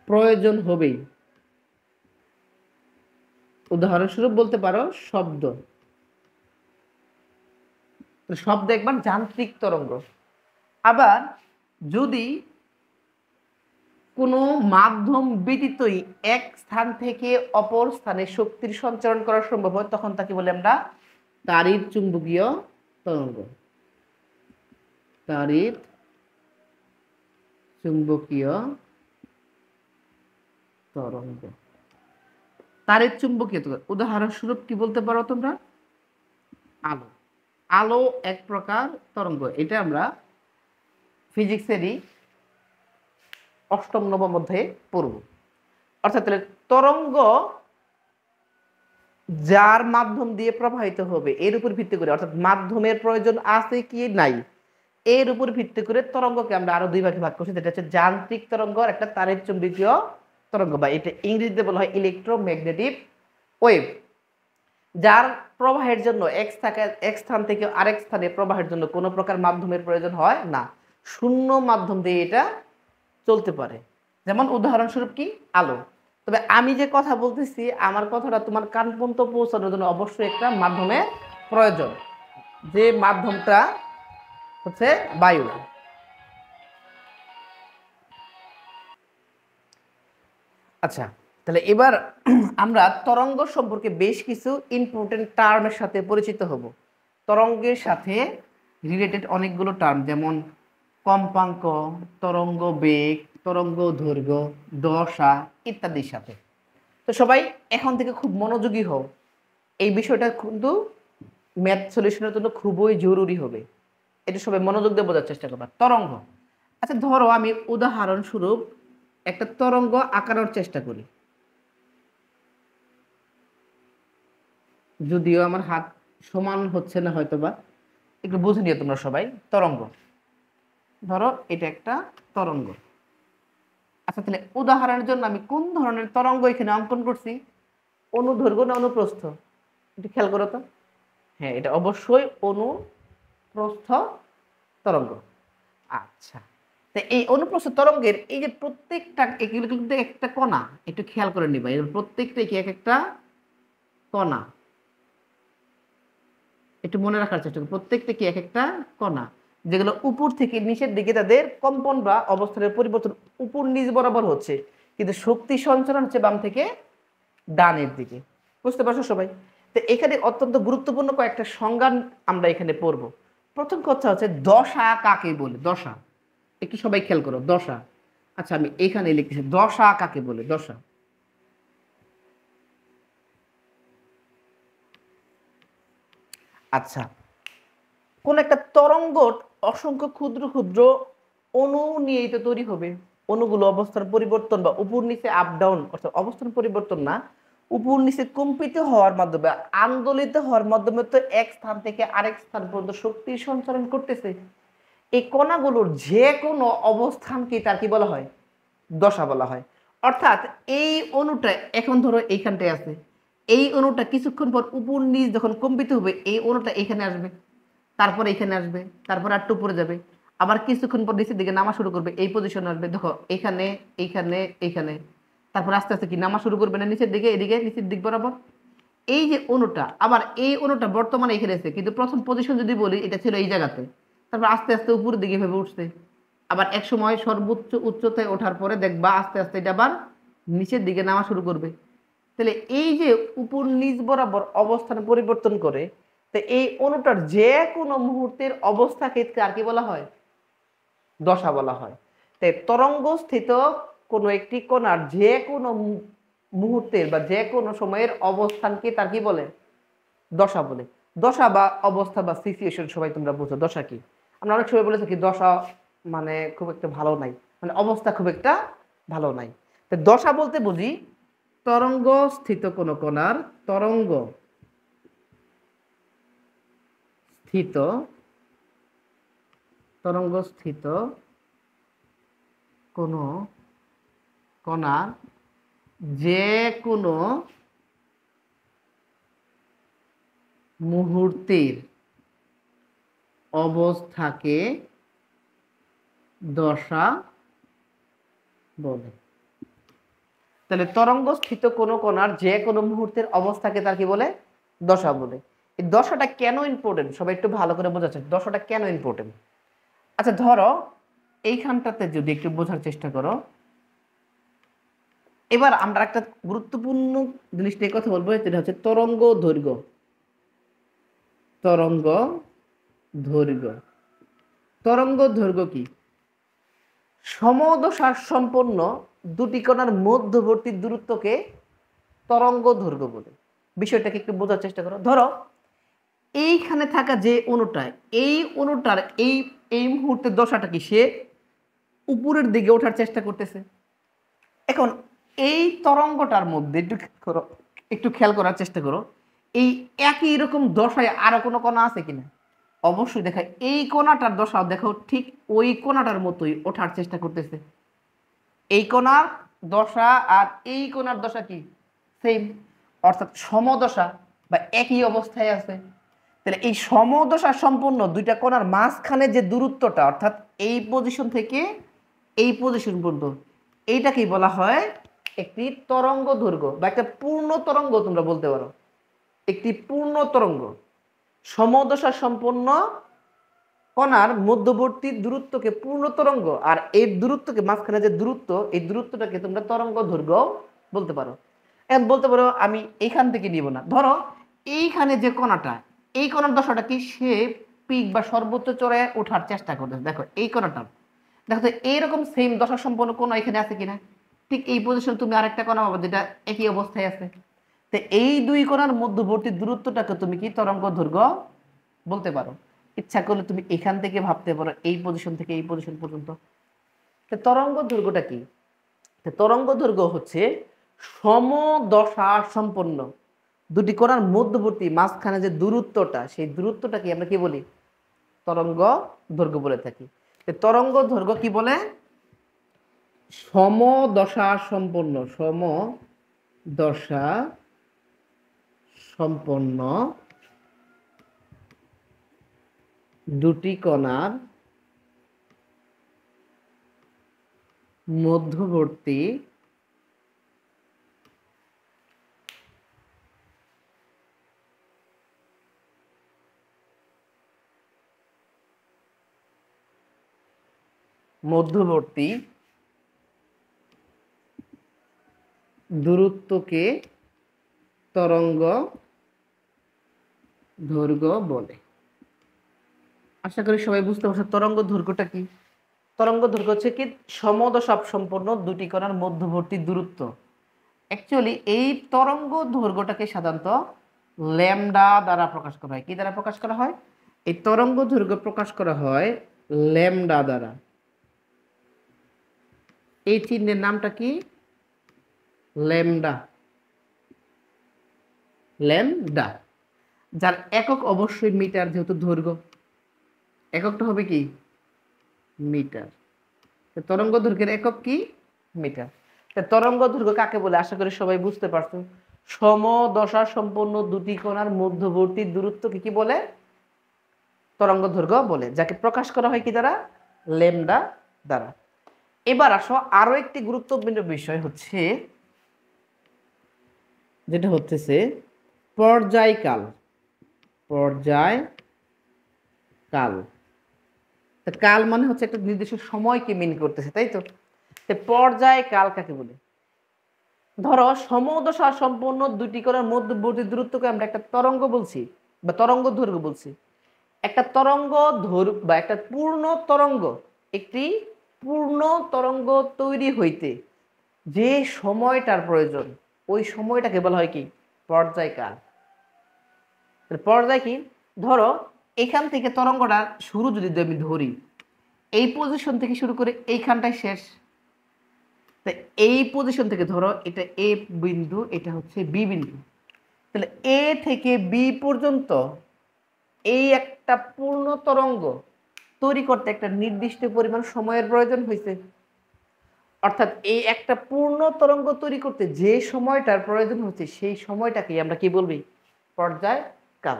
প্রয়োজন হবেই। উদাহরণস্বরূপ বলতে পারো শব্দ। শব্দ একবার যান্ত্রিক তরঙ্গ। আবার যদি কোনো মাধ্যম ব্যতীতই এক স্থান থেকে অপর স্থানে শক্তির সঞ্চারণ করা সম্ভব হয়, তখন তাকে বলি আমরা তাড়িৎ চুম্বকীয় তরঙ্গ। তাড়িৎ চুম্বকীয় তরঙ্গ। তাড়িৎ চুম্বকীয় তরঙ্গ উদাহরণস্বরূপ কি বলতে পারো তোমরা? আলো। আলো এক প্রকার তরঙ্গ। এটা আমরা ফিজিক্সেরই অষ্টম নবম অধ্যায়ে পড়ব। অর্থাৎ তরঙ্গ যার মাধ্যম দিয়ে প্রবাহিত হবে এর উপর ভিত্তি করে, অর্থাৎ মাধ্যমের প্রয়োজন আছে কি নাই এর উপর ভিত্তি করে তরঙ্গকে আমরা আরো দুই ভাগে ভাগ করছি। যেটা হচ্ছে যান্ত্রিক তরঙ্গ, একটা তাড়িৎ চুম্বকীয় তরঙ্গ, বা এটা ইংরেজিতে বলা হয় ইলেকট্রোম্যাগনেটিক ওয়েভ। যার প্রবাহের জন্য এক স্থান থেকে আরেক স্থানে প্রবাহের জন্য কোনো প্রকার মাধ্যমের প্রয়োজন হয় না, শূন্য মাধ্যম দিয়ে এটা চলতে পারে। যেমন উদাহরণস্বরূপ কি? আলো। তবে আমি যে কথা বলতেছি আমার কথাটা তোমার কান পর্যন্ত পৌঁছানোর জন্য অবশ্যই একটা মাধ্যমের প্রয়োজন, যে মাধ্যমটা হচ্ছে বায়ু। আচ্ছা, তাহলে এবার আমরা তরঙ্গ সম্পর্কে বেশ কিছু ইম্পর্টেন্ট টার্মের সাথে পরিচিত হব। তরঙ্গের সাথে রিলেটেড অনেকগুলো টার্ম, যেমন কম্পাঙ্ক, তরঙ্গ বেগ, তরঙ্গ দৈর্ঘ্য, দশা ইত্যাদির সাথে। তো সবাই এখন থেকে খুব মনোযোগী হও, এই বিষয়টা কিন্তু ম্যাথ সলিউশনের জন্য খুবই জরুরি হবে। এটা সবাই মনোযোগ দিয়ে বোঝার চেষ্টা করবা। তরঙ্গ, আচ্ছা ধরো আমি উদাহরণস্বরূপ একটা তরঙ্গ আঁকানোর চেষ্টা করি, যদিও আমার হাত সমান হচ্ছে না হয়তোবা, একটু বুঝে নিও তোমরা সবাই। তরঙ্গ, ধরো এটা একটা তরঙ্গ। আচ্ছা তাহলে উদাহরণের জন্য আমি কোন ধরনের তরঙ্গ এখানে অঙ্কন করছি? অনুদৈর্ঘ্য না অনুপ্রস্থ? একটু খেয়াল করো তো। হ্যাঁ, এটা অবশ্যই অনুপ্রস্থ তরঙ্গ। আচ্ছা, তো এই অনুপ্রস্থ তরঙ্গের এই যে প্রত্যেকটা, এগুলো কিন্তু একটা কণা, একটু খেয়াল করে নিবা, এর প্রত্যেকটা কি এক একটা কণা, একটু মনে রাখার চেষ্টা করো। প্রত্যেকটা কি এক একটা কণা, যেগুলো উপর থেকে নিচের দিকে তাদের কম্পন বা অবস্থানের পরিবর্তন উপর নিচ বরাবর হচ্ছে, কিন্তু শক্তি সঞ্চালন হচ্ছে বাম থেকে ডানের দিকে। বুঝতে পারছো সবাই? তো এখানে অত্যন্ত গুরুত্বপূর্ণ কয়েকটা সংজ্ঞা আমরা এখানে পড়ব। প্রথম কথা হচ্ছে দশা কাকে বলে? দশা একটু সবাই খেয়াল করো, দশা। আচ্ছা আমি এখানে লিখেছি দশা কাকে বলে। দশা, আচ্ছা কোন একটা তরঙ্গ অসংখ্য ক্ষুদ্র ক্ষুদ্র অণু নিয়ে তো তৈরি হবে। অণুগুলো অবস্থান পরিবর্তন বা উপর নিচে আপ ডাউন, অর্থাৎ অবস্থান পরিবর্তন না, উপর নিচে কম্পিত হওয়ার মাধ্যমে, আন্দোলিত হওয়ার মাধ্যমে তো এক স্থান থেকে আরেক স্থান পর্যন্ত শক্তির সঞ্চালন করতেছে। এই কণাগুলোর যে কোনো অবস্থানকে তার কি বলা হয়? দশা বলা হয়। অর্থাৎ এই অণুটা এখন ধরো এইখানটায় আছে, এই অণুটা কিছুক্ষণ পর উপর নিচ যখন কম্পিত হবে এই অণুটা এখানে আসবে, তারপর এখানে আসবে, তারপর একটু উপরে যাবে, আবার কিছুক্ষণ পর নিচের দিকে নামা শুরু করবে, এই পজিশনে আসবে, দেখো এখানে এইখানে এইখানে, তারপর আস্তে আস্তে কি নামা শুরু করবে না নিচের দিকে, এদিকে নিচের দিক বরাবর। এই যে অণুটা, আবার এই অণুটা বর্তমানে এখানে আছে, কিন্তু প্রথম পজিশন যদি বলি এটা ছিল এই জায়গাতে, তারপর আস্তে আস্তে উপরের দিকে ভেবে উঠছে, আবার এক সময় সর্বোচ্চ উচ্চতায় ওঠার পরে দেখবা আস্তে আস্তে এটা আবার নিচের দিকে নামা শুরু করবে। তাহলে এই যে উপর নিচ বরাবর অবস্থান পরিবর্তন করে, তো এই অণুটার যে কোনো মুহূর্তের অবস্থাকে আর কি বলা হয়? দশা বলা হয়। তাই তরঙ্গ স্থিত কোনো একটি কণার যে কোনো মুহূর্তের বা যে কোনো সময়ের অবস্থানকে তার কি বলে? দশা বলে। দশা বা অবস্থা বা সিচুয়েশন সবাই তোমরা বুঝো। দশা কি? আমরা অনেক সময় বলে থাকি দশা মানে খুব একটা ভালো নাই, মানে অবস্থা খুব একটা ভালো নাই। তো দশা বলতে বুঝি তরঙ্গ স্থিত কোন কণার, তরঙ্গ স্থিত, তরঙ্গ স্থিত কোন কণার যে কোনো মুহূর্তের অবস্থাকে দশা বলে। তাহলে তরঙ্গ স্থিত কোনো কণার যে কোনো মুহূর্তের অবস্থাকে তার কি বলে? দশা বলে। এই দশাটা কেন ইম্পর্টেন্ট সবাই একটু ভালো করে বোঝাচ্ছে, দশাটা কেন ইম্পর্টেন্ট। আচ্ছা ধরো এইখানটাতে যদি একটু বোঝার চেষ্টা করো, এবার আমরা একটা গুরুত্বপূর্ণ জিনিস নিয়ে কথা বলবো, যেটা হচ্ছে তরঙ্গ দৈর্ঘ্য। তরঙ্গ দৈর্ঘ্য, তরঙ্গ দৈর্ঘ্য কি? সমদশা সম্পন্ন দুটি কণার মধ্যবর্তী দূরত্বকে তরঙ্গ দৈর্ঘ্য বলে। বিষয়টাকে একটু বোঝার চেষ্টা করো। ধরো এইখানে থাকা যে অণুটা, এই অণুটার এই এই মুহূর্তে দশাটা কি? সে উপরের দিকে ওঠার চেষ্টা করতেছে। এখন এই তরঙ্গটার মধ্যে একটু খেয়াল করার চেষ্টা করো, এই একই রকম দশায় আরো কোনো কণা আছে কিনা? অবশ্যই দেখা, এই কোণাটার দশাও দেখো ঠিক ওই কোণাটার মতোই ওঠার চেষ্টা করতেছে। এই কোণার দশা আর এই কোণার দশা কি? সেম, অর্থাৎ সমদশা বা একই অবস্থায় আছে। তাহলে এই সমদশা সম্পন্ন দুইটা কোণার মাঝখানে যে দূরত্বটা, অর্থাৎ এই পজিশন থেকে এই পজিশন পর্যন্ত, এইটাকেই বলা হয় একটি তরঙ্গ দৈর্ঘ্য বা একটা পূর্ণ তরঙ্গ তোমরা বলতে পারো। একটি পূর্ণ তরঙ্গ, সমদশা সম্পন্ন কণার মধ্যবর্তী দূরত্বকে পূর্ণ তরঙ্গ, আর এই দূরত্বকে মাঝখানে যে দূরত্ব, এই দূরত্বটাকে তোমরা তরঙ্গ দৈর্ঘ্য বলতে পারো। এখন বলতে পারো আমি এইখান থেকে নিব না, ধরো এইখানে যে কণাটা, এই কণার দশাটা কি? সে পিক বা সর্বোচ্চ চড়ায় ওঠার চেষ্টা করতেছে। দেখো এই কণাটা, দেখো তো এইরকম সেম দশা সম্পন্ন কোণা এখানে আছে কিনা? ঠিক এই পজিশন তুমি আরেকটা কণা পাবো যেটা একই অবস্থায় আছে। তো এই দুই কণার মধ্যবর্তী দূরত্বটাকে তুমি কি তরঙ্গ দৈর্ঘ্য বলতে পারো। ইচ্ছা করলে তুমি এখান থেকে ভাবতে পারো এই পজিশন থেকে এই পজিশন পর্যন্ত। তো তরঙ্গ দৈর্ঘ্যটা কি? তো তরঙ্গ দৈর্ঘ্য হচ্ছে সমদশা সম্পন্ন দুটি কণার মধ্যবর্তী মাঝখানে যে দূরত্বটা, সেই দূরত্বটাকে আমরা কি বলি? তরঙ্গ দৈর্ঘ্য বলে থাকি। তরঙ্গ দৈর্ঘ্য কি বলে? সমদশা সম্পন্ন, সমদশা সম্পন্ন দুটি কণার মধ্যবর্তী দূরত্বকে তরঙ্গ দৈর্ঘ্য বলে। আশা করি সবাই বুঝতে পারছো তরঙ্গ দৈর্ঘ্যটা কি। তরঙ্গ দৈর্ঘ্য হচ্ছে কি? সমদশা সম্পন্ন দুটি কণার মধ্যবর্তী দূরত্ব। অ্যাকচুয়ালি এই তরঙ্গ দৈর্ঘ্যটাকে সাধারণত ল্যামডা দ্বারা প্রকাশ করা হয়। কি দ্বারা প্রকাশ করা হয়? এই তরঙ্গ দৈর্ঘ্য প্রকাশ করা হয় ল্যামডা দ্বারা। এই চিহ্নের নামটা কি? ল্যামডা। ল্যামডা, যার একক অবশ্যই মিটার, যেহেতু দৈর্ঘ্য এককটা হবে কি? মিটার। তরঙ্গ দৈর্ঘ্যের একক কি? মিটার। তরঙ্গ দৈর্ঘ্য কাকে বলে আশা করি সবাই বুঝতে পারছো। সমদশা সম্পন্ন দুটি কণার মধ্যবর্তী দূরত্বকে কি বলে? তরঙ্গ দৈর্ঘ্য বলে, যাকে প্রকাশ করা হয় কি দ্বারা? ল্যামডা দ্বারা। এবার আসো আরো একটি গুরুত্বপূর্ণ বিষয় হচ্ছে, যেটা হচ্ছে পর্যায়কাল। পর্যায়কাল, কাল মানে হচ্ছে একটা নির্দিষ্ট সময়কে মিন করতেছে, তাই তো? পর্যায়কাল কাকে বলে? ধরো সমদশা সম্পন্ন দুটি কণার মধ্যবর্তী দূরত্বকে আমরা একটা তরঙ্গ বলছি বা তরঙ্গ দৈর্ঘ্য বলছি। একটা তরঙ্গ দৈর্ঘ্য বা একটা পূর্ণ তরঙ্গ, একটি পূর্ণ তরঙ্গ তৈরি হইতে যে সময়টার প্রয়োজন, ওই সময়টাকে বলা হয় কি? পর্যায়কাল। পর্যায় কি? ধরো এখান থেকে তরঙ্গটা শুরু যদি আমি ধরি, এই পজিশন থেকে শুরু করে এইখানটায় শেষ। তা এই পজিশন থেকে ধরো এটা এ বিন্দু, এটা হচ্ছে বি বিন্দু, তাহলে এ থেকে বি পর্যন্ত এই একটা পূর্ণ তরঙ্গ তৈরি করতে একটা নির্দিষ্ট পরিমাণ সময়ের প্রয়োজন হয়েছে। অর্থাৎ এই একটা পূর্ণ তরঙ্গ তৈরি করতে যে সময়টার প্রয়োজন হচ্ছে সেই সময়টাকে আমরা কি বলবি? পর্যায়কাল।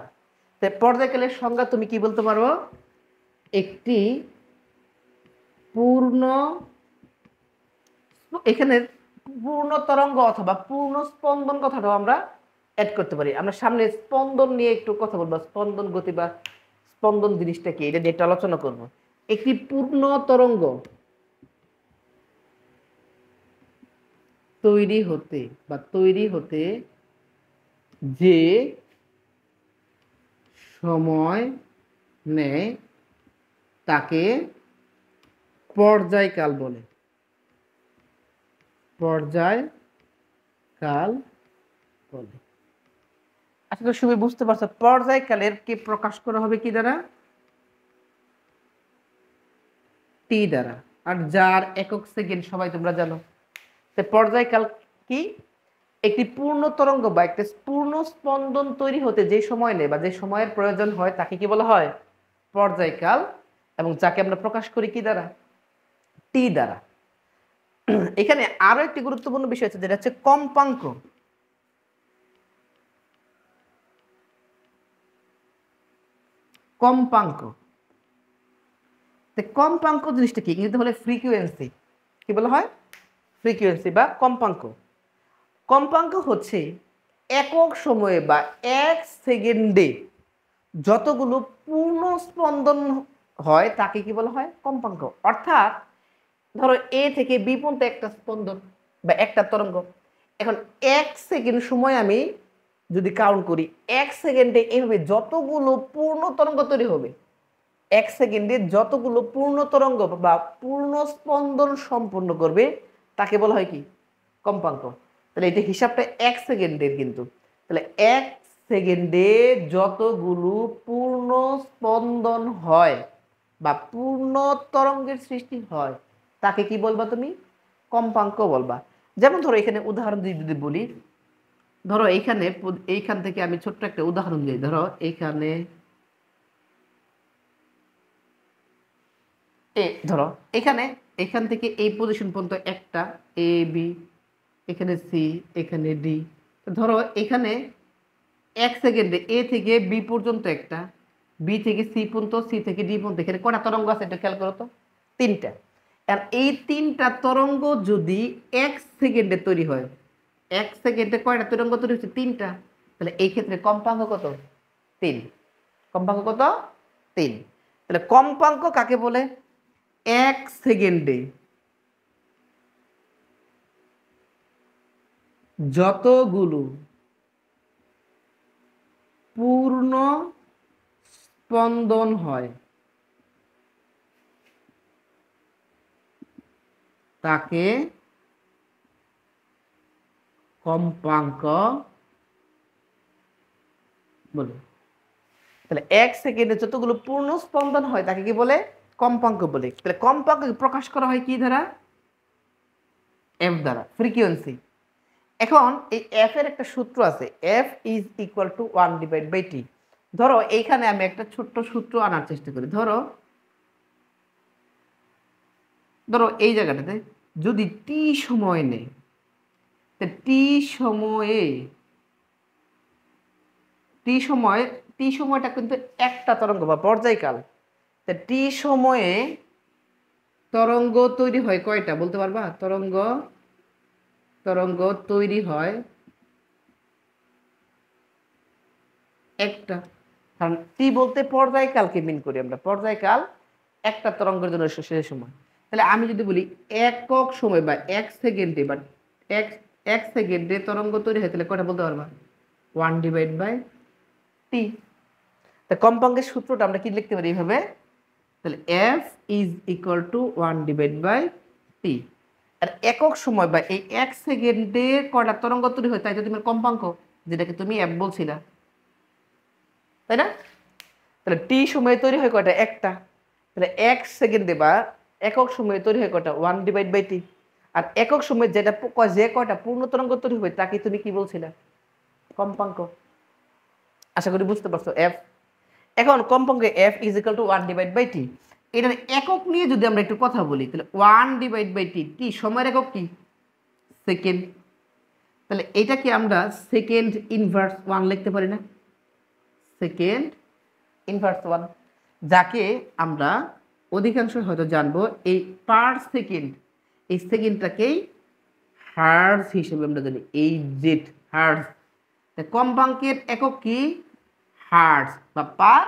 তাই পর্যায়কালের সংজ্ঞা তুমি কি বলতে পারো? একটি পূর্ণ, এখানে পূর্ণ তরঙ্গ অথবা পূর্ণ স্পন্দন কথাটাও আমরা অ্যাড করতে পারি। আমরা সামনে স্পন্দন নিয়ে একটু কথা বলবো, স্পন্দন গতি বা স্পন্দন জিনিসটা কি এটা নিয়ে একটু আলোচনা করবো। একটি পূর্ণ তরঙ্গ তৈরি হতে যে সময় নেয় তাকে পর্যায়কাল বলে। পর্যায়কাল বলে। আশা করি সবাই বুঝতে পারছো। পর্যায়কালের কে প্রকাশ করা হবে কি দ্বারা? টি দ্বারা। আর যার একক সেকেন্ড সবাই তোমরা জানো। পর্যায়কাল কি? একটি পূর্ণ তরঙ্গ বা একটা পূর্ণ স্পন্দন তৈরি হতে যে সময় নেয় বা যে সময়ের প্রয়োজন হয় তাকে কি বলা হয়? পর্যায়কাল। এবং যাকে আমরা প্রকাশ করি কি দ্বারা? টি দ্বারা। এখানে আরো একটি গুরুত্বপূর্ণ বিষয় আছে যেটা হচ্ছে কম্পাঙ্ক। কম্পাঙ্ক কম্পাঙ্ক জিনিসটা কি? ইংরেজিতে বলে ফ্রিকোয়েন্সি। কি বলা হয়? ফ্রিকোয়েন্সি বা কম্পাঙ্ক। কম্পাঙ্ক হচ্ছে একক সময়ে বা এক সেকেন্ডে যতগুলো পূর্ণ স্পন্দন হয় তাকে কি বলা হয়? কম্পাঙ্ক। অর্থাৎ ধরো এ থেকে বি পর্যন্ত একটা স্পন্দন বা একটা তরঙ্গ। এখন এক সেকেন্ড সময় আমি যদি কাউন্ট করি, এক সেকেন্ডে এইভাবে যতগুলো পূর্ণ তরঙ্গ তৈরি হবে, এক সেকেন্ডে যতগুলো পূর্ণ তরঙ্গ বা পূর্ণ স্পন্দন সম্পূর্ণ করবে তাকে বলা হয় কি? কম্পাঙ্ক। তাহলে এটা হিসাবটা এক সেকেন্ডের, কিন্তু তাহলে এক সেকেন্ডে যতগুলো পূর্ণ স্পন্দন হয় বা পূর্ণ তরঙ্গের সৃষ্টি হয় তাকে কি বলবা তুমি? কম্পাঙ্ক বলবা। যেমন ধরো এখানে উদাহরণ দিয়ে যদি বলি, ধরো এইখান থেকে আমি ছোট্ট একটা উদাহরণ দিই। ধরো এইখানে ধরো এখান থেকে এই পজিশন পর্যন্ত একটা এ বি, এখানে সি, এখানে ডি। ধরো এখানে এক সেকেন্ডে এ থেকে বি পর্যন্ত একটা, বি থেকে সি পর্যন্ত, সি থেকে ডি পর্যন্ত। এখানে কয়টা তরঙ্গ আছে এটা খেয়াল করো তো? তিনটা। আর এই তিনটা তরঙ্গ যদি এক সেকেন্ডে তৈরি হয়, এক সেকেন্ডে কয়টা তরঙ্গ তৈরি হচ্ছে? তিনটা। তাহলে এই ক্ষেত্রে কম্পাঙ্ক কত? 3। কম্পাঙ্ক কত? 3। তাহলে কম্পাঙ্ক কাকে বলে? এক সেকেন্ডে যতগুলো পূর্ণ স্পন্দন হয় তাকে কম্পাঙ্ক বলে। তাহলে এক সেকেন্ডে যতগুলো পূর্ণ স্পন্দন হয় তাকে কি বলে? কম্পাঙ্ক বলে। তাহলে কম্পাঙ্ক প্রকাশ করা হয় কি দ্বারা? এফ দ্বারা, ফ্রিকোয়েন্সি। এখন এই এফ এর একটা সূত্র আছে, F is equal to 1/t। ধরো এইখানে আমি একটা ছোট্ট সূত্র আনার চেষ্টা করি। ধরো এই জায়গাটাতে যদি টি সময় নেই, টি সময়ে টি সময়টা কিন্তু একটা তরঙ্গ বা পর্যায়কাল। তা টি সময়ে তরঙ্গ তৈরি হয় কয়টা বলতে পারবা? তরঙ্গ তৈরি হয় একটা। কারণ টি বলতে পর্যায়কালকে মিন করি আমরা। পর্যায়কাল একটা তরঙ্গের জন্য শেষ সময়। তাহলে আমি যদি বলি একক সময় বা এক সেকেন্ডে বা এক সেকেন্ডে তরঙ্গ তৈরি হয়, তাহলে কয়টা বলতে পারবা? 1/t। তা কম্পাঙ্কের সূত্রটা আমরা কি লিখতে পারি এইভাবে? তাহলে F is equal to 1/t। আর একক সময় বা এই এক সেকেন্ডে কয়টা তরঙ্গ তৈরি হয় তাই তো তোমার কম্পাঙ্ক, যেটাকে তুমি এফ বলছিলা, তাই না? তাহলে টি সময়ে তৈরি হয় কয়টা? একটা। তাহলে 1 সেকেন্ডে বা একক সময়ে তৈরি হয় কয়টা 1/t। আর একক সময়ে যেটা যে কয়টা পূর্ণ তরঙ্গ তৈরি হবে তাকে তুমি কি বলছিলে? কম্পাঙ্ক। আশা করি বুঝতে পারছো। এফ, এখন কম্পাঙ্ক F is equal to 1/t। এটার একক নিয়ে যদি আমরা একটু কথা বলি তাহলে 1/t টি সময়ের একক কি? সেকেন্ড। তাহলে এটাকে আমরা সেকেন্ড ইনভার্স 1 লিখতে পারি না? সেকেন্ড ইনভার্স 1, যাকে আমরা অধিকাংশ হয়তো জানবো এই পার সেকেন্ড, এই সেকেন্ডটাকেই হার্জ হিসেবে আমরা জানি, এই জেড হার্জ। কম্পাঙ্কের একক কি? হার্জ বা পার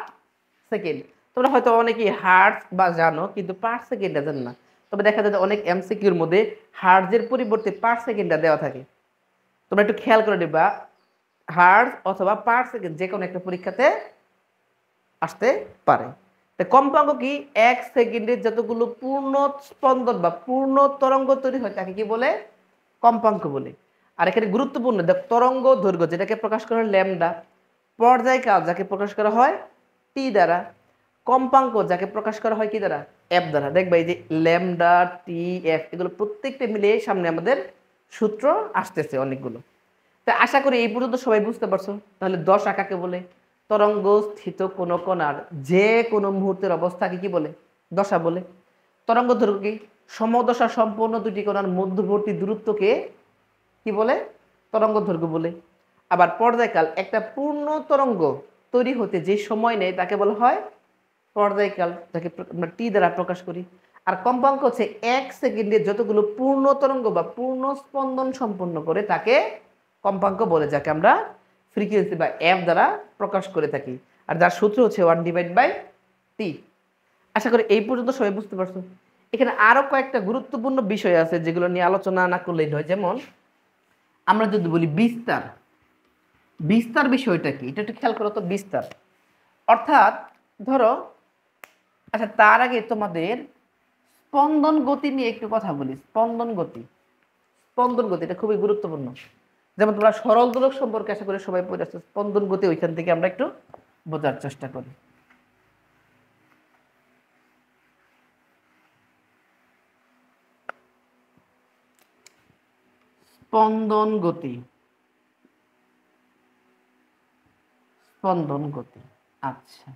সেকেন্ড। তোমরা হয়তো অনেকেই হার্জ বা জানো কিন্তু পার সেকেন্ডটা জানো না। তবে দেখা যায় অনেক এমসিকিউর মধ্যে হার্জের পরিবর্তে পার সেকেন্ডটা দেওয়া থাকে। তোমরা একটু খেয়াল করে নিবা, হার্জ অথবা পার সেকেন্ড যে কোনো একটা পরীক্ষাতে আসতে পারে। কম্পাঙ্ক কি? 1 সেকেন্ডে যতগুলো পূর্ণ স্পন্দন বা পূর্ণ তরঙ্গ তৈরি হয় তাকে কি বলে? কম্পাঙ্ক বলে। আর এখানে গুরুত্বপূর্ণ তরঙ্গ দৈর্ঘ্য যেটাকে প্রকাশ করা হয় ল্যামডা, পর্যায়কাল যাকে প্রকাশ করা হয় টি দ্বারা, কম্পাঙ্ক যাকে প্রকাশ করা হয় কি দ্বারা? এফ দ্বারা। দেখবা এই যে ল্যামডা, টি, এফ এগুলো প্রত্যেকটা মিলে সামনে আমাদের সূত্র আসতেছে অনেকগুলো। তা আশা করি এই পর্যন্ত সবাই বুঝতে পারছো। তাহলে দশা কাকে বলে? তরঙ্গ স্থিত কোনো কণার যে কোনো মুহূর্তের অবস্থাকে কি বলে? দশা বলে। তরঙ্গ দৈর্ঘ্য কি? সমদশা সম্পন্ন দুটি কণার মধ্যবর্তী দূরত্বকে কি বলে? তরঙ্গ দৈর্ঘ্য বলে। আবার পর্যায়কাল একটা পূর্ণ তরঙ্গ তৈরি হতে যে সময় নেয় তাকে বলা হয় পর্যায়কাল, যাকে আমরা টি দ্বারা প্রকাশ করি। আর কম্পাঙ্ক হচ্ছে 1 সেকেন্ডে যতগুলো পূর্ণ তরঙ্গ বা পূর্ণ স্পন্দন সম্পন্ন করে তাকে কম্পাঙ্ক বলে, যাকে আমরা ফ্রিকোয়েন্সি বা এফ দ্বারা প্রকাশ করে থাকি। আর যার সূত্র হচ্ছে 1/t। আশা করি এই পর্যন্ত সবাই বুঝতে পারছো। এখানে আরো কয়েকটা গুরুত্বপূর্ণ বিষয় আছে যেগুলো নিয়ে আলোচনা না করলেই নয়। যেমন আমরা যদি বলি বিস্তার, বিস্তার বিষয়টা কি এটা একটু খেয়াল করো তো। বিস্তার অর্থাৎ ধরো, আচ্ছা তার আগে তোমাদের স্পন্দন গতি নিয়ে একটু কথা বলি। স্পন্দন গতি, স্পন্দন গতি এটা খুবই গুরুত্বপূর্ণ। যেমন তোমরা সরল দোলক সম্পর্কে আশা করি সবাই পড়ে আসছো। স্পন্দন গতি ওইখান থেকে আমরা একটু বোঝার চেষ্টা করি। স্পন্দন গতি, স্পন্দন গতি। আচ্ছা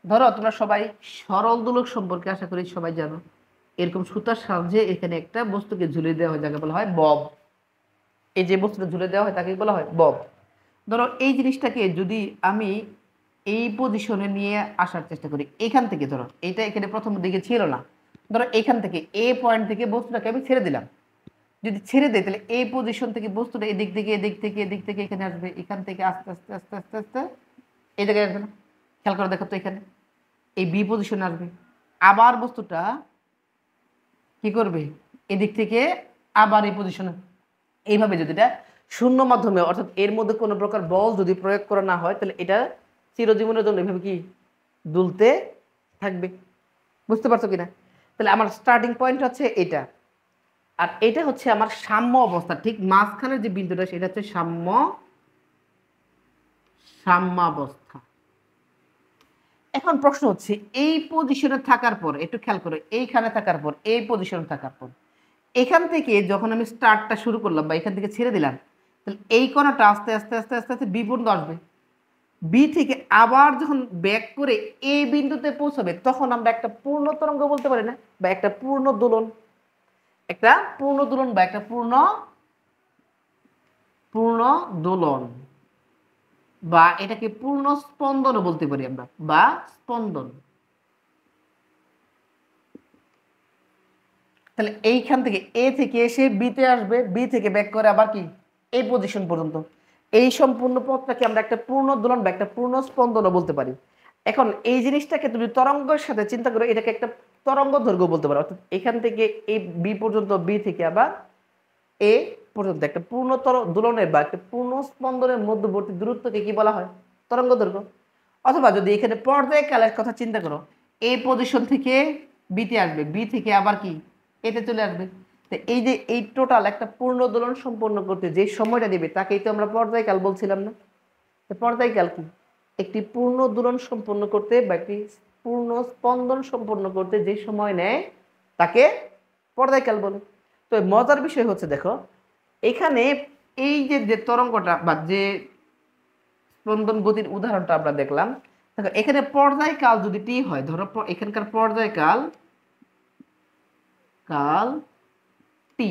ধরো তোমরা সবাই সরল দোলক সম্পর্কে আশা করি সবাই জানো। এরকম সুতার সাহায্যে এখানে একটা বস্তুকে ঝুলিয়ে দেওয়া হয় যাকে বলা হয় বব। এই যে বস্তুটা ঝুলে দেওয়া হয় তাকে বলা হয় বব। ধরো এই জিনিসটাকে যদি আমি এই পজিশনে নিয়ে আসার চেষ্টা করি, এখান থেকে ধরো এইটা এখানে প্রথম দিকে ছিল না, ধরো এখান থেকে এ পয়েন্ট থেকে বস্তুটাকে আমি ছেড়ে দিলাম। যদি ছেড়ে দেয় তাহলে এই পজিশন থেকে বস্তুটা এদিক থেকে এদিক থেকে এদিক থেকে এখানে আসবে, এখান থেকে আস্তে আস্তে আস্তে আস্তে আস্তে এই জায়গায় আসবে না? খেয়াল করে দেখো তো, এখানে এই বি পজিশনে আসবে। আবার বস্তুটা কি করবে? এদিক থেকে আবার এই পজিশনে। এইভাবে যদি এটা শূন্য মাধ্যমে অর্থাৎ এর মধ্যে কোনো প্রকার বল যদি প্রয়োগ করা না হয় তাহলে এটা চিরজীবনের জন্য এভাবে কি দুলতে থাকবে। বুঝতে পারছো কিনা? তাহলে আমার স্টার্টিং পয়েন্ট হচ্ছে এটা, আর এটা হচ্ছে আমার সাম্য অবস্থা। ঠিক মাঝখানের যে বিন্দুটা সেটা হচ্ছে সাম্যাবস্থা। এখন প্রশ্ন হচ্ছে এই পজিশনে থাকার পর একটু খেয়াল করো, এইখানে থাকার পর এই পজিশনে থাকার পর এখান থেকে যখন আমি স্টার্টটা শুরু করলাম বা এখান থেকে ছেড়ে দিলাম তাহলে এই কণাটা আস্তে আস্তে আস্তে আস্তে আস্তে বি পর্যন্ত আসবে। বি থেকে আবার যখন ব্যাক করে এই বিন্দুতে পৌঁছাবে তখন আমরা একটা পূর্ণ তরঙ্গ বলতে পারি না, বা একটা পূর্ণ দোলন, একটা পূর্ণ দোলন বা একটা পূর্ণ পূর্ণ দোলন, বা এটাকে পূর্ণ স্পন্দনও বলতে পারি আমরা, বা স্পন্দন। তাহলে এইখান থেকে এ থেকে এসে বিতে আসবে, বি থেকে ব্যাক করে আবার কি এই পজিশন পর্যন্ত, এই সম্পূর্ণ পথটাকে আমরা একটা পূর্ণ দোলন বা একটা পূর্ণ স্পন্দনও বলতে পারি। এখন এই জিনিসটাকে তুমি তরঙ্গের সাথে চিন্তা করো, এটাকে একটা তরঙ্গ দৈর্ঘ্য বলতে পারো। অর্থাৎ এখান থেকে এই বি পর্যন্ত, বি থেকে আবার এ পর্যন্ত একটা পূর্ণ দোলনের বা একটা পূর্ণ স্পন্দনের মধ্যবর্তী দূরত্বকে কি বলা হয়? তরঙ্গ দৈর্ঘ্য। অথবা যদি এখানে পর্যায়কালের কথা চিন্তা করো, এই পজিশন থেকে বিতে আসবে, বি থেকে আবার কি এতে চলে আসবে। তো এই যে এই টোটাল একটা পূর্ণ দোলন সম্পন্ন করতে যে সময়টা দেবে তাকেই তো আমরা পর্যায়কাল বলছিলাম না? পর্যায়কাল কি? একটি পূর্ণ দোলন সম্পন্ন করতে বা একটি পূর্ণ স্পন্দন সম্পন্ন করতে যে সময় নেয় তাকে পর্যায়কাল বলে। তো মজার বিষয় হচ্ছে দেখো, এখানে এই যে তরঙ্গটা বা যে স্পন্দন গতির উদাহরণটা আমরা দেখলাম, দেখো এখানে পর্যায়কাল যদি টি হয়, ধরো এখানকার পর্যায়কাল টি,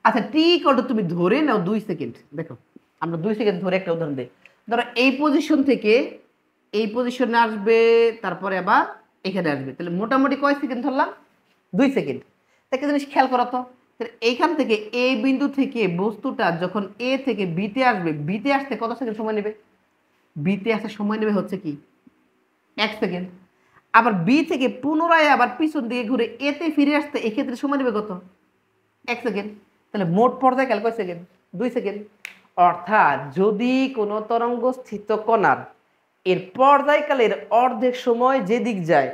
আচ্ছা টি ইকুয়াল টু তুমি ধরে নাও 2 সেকেন্ড। দেখো আমরা 2 সেকেন্ড ধরে একটা উদাহরণ দিই। ধরো এই পজিশন থেকে এই পজিশনে আসবে, তারপরে আবার এখানে আসবে, তাহলে মোটামুটি কয় সেকেন্ড ধরলাম? 2 সেকেন্ড। একটা জিনিস খেয়াল করো তো, এইখান থেকে এই বিন্দু থেকে বস্তুটা যখন এ থেকে বিতে আসবে, বিতে আসতে কত সেকেন্ড সময় নেবে? বিতে আসতে সময় নেবে হচ্ছে কি 1 সেকেন্ড। আবার বি থেকে পুনরায় আবার পিছন দিকে ঘুরে এতে ফিরে আসতে এক্ষেত্রে সময় নেবে কত? 1 সেকেন্ড। তাহলে মোট পর্যায়কাল কয় সেকেন্ড? 2 সেকেন্ড। অর্থাৎ যদি কোনো তরঙ্গ স্থিত কণার এর পর্যায়কালের অর্ধেক সময় যে দিক যায়,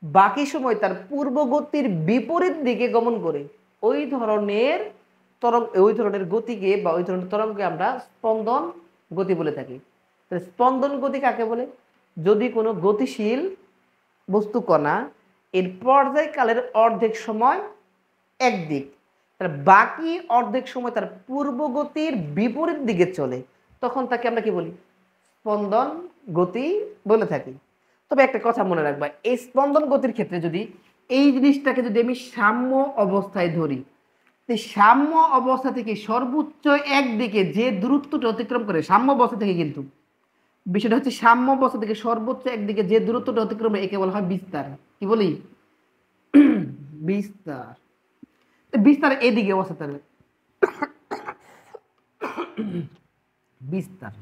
বাকি সময় তার পূর্ব গতির বিপরীত দিকে গমন করে, ওই ধরনের গতিকে বা ওই ধরনের তরঙ্গকে আমরা স্পন্দন গতি বলে থাকি। তাহলে স্পন্দন গতি কাকে বলে? যদি কোনো গতিশীল বস্তু কণা এর পর্যায়কালের অর্ধেক সময় একদিক, তার বাকি অর্ধেক সময় তার পূর্ব গতির বিপরীত দিকে চলে, তখন তাকে আমরা কি বলি? স্পন্দন গতি বলে থাকি। তবে একটা কথা মনে রাখবা, এই স্পন্দন গতির ক্ষেত্রে যদি এই জিনিসটাকে যদি আমি সাম্য অবস্থায় ধরি, সাম্য অবস্থা থেকে সর্বোচ্চ একদিকে যে দূরত্বটা অতিক্রম করে, সাম্য অবস্থা থেকে কিন্তু বিষয়টা হচ্ছে সাম্য অবস্থা থেকে সর্বোচ্চ একদিকে যে দূরত্বটা অতিক্রম করে একে বলা হয় বিস্তার। কি বলি? বিস্তার। বিস্তার এদিকে অবস্থা, তাহলে বিস্তার।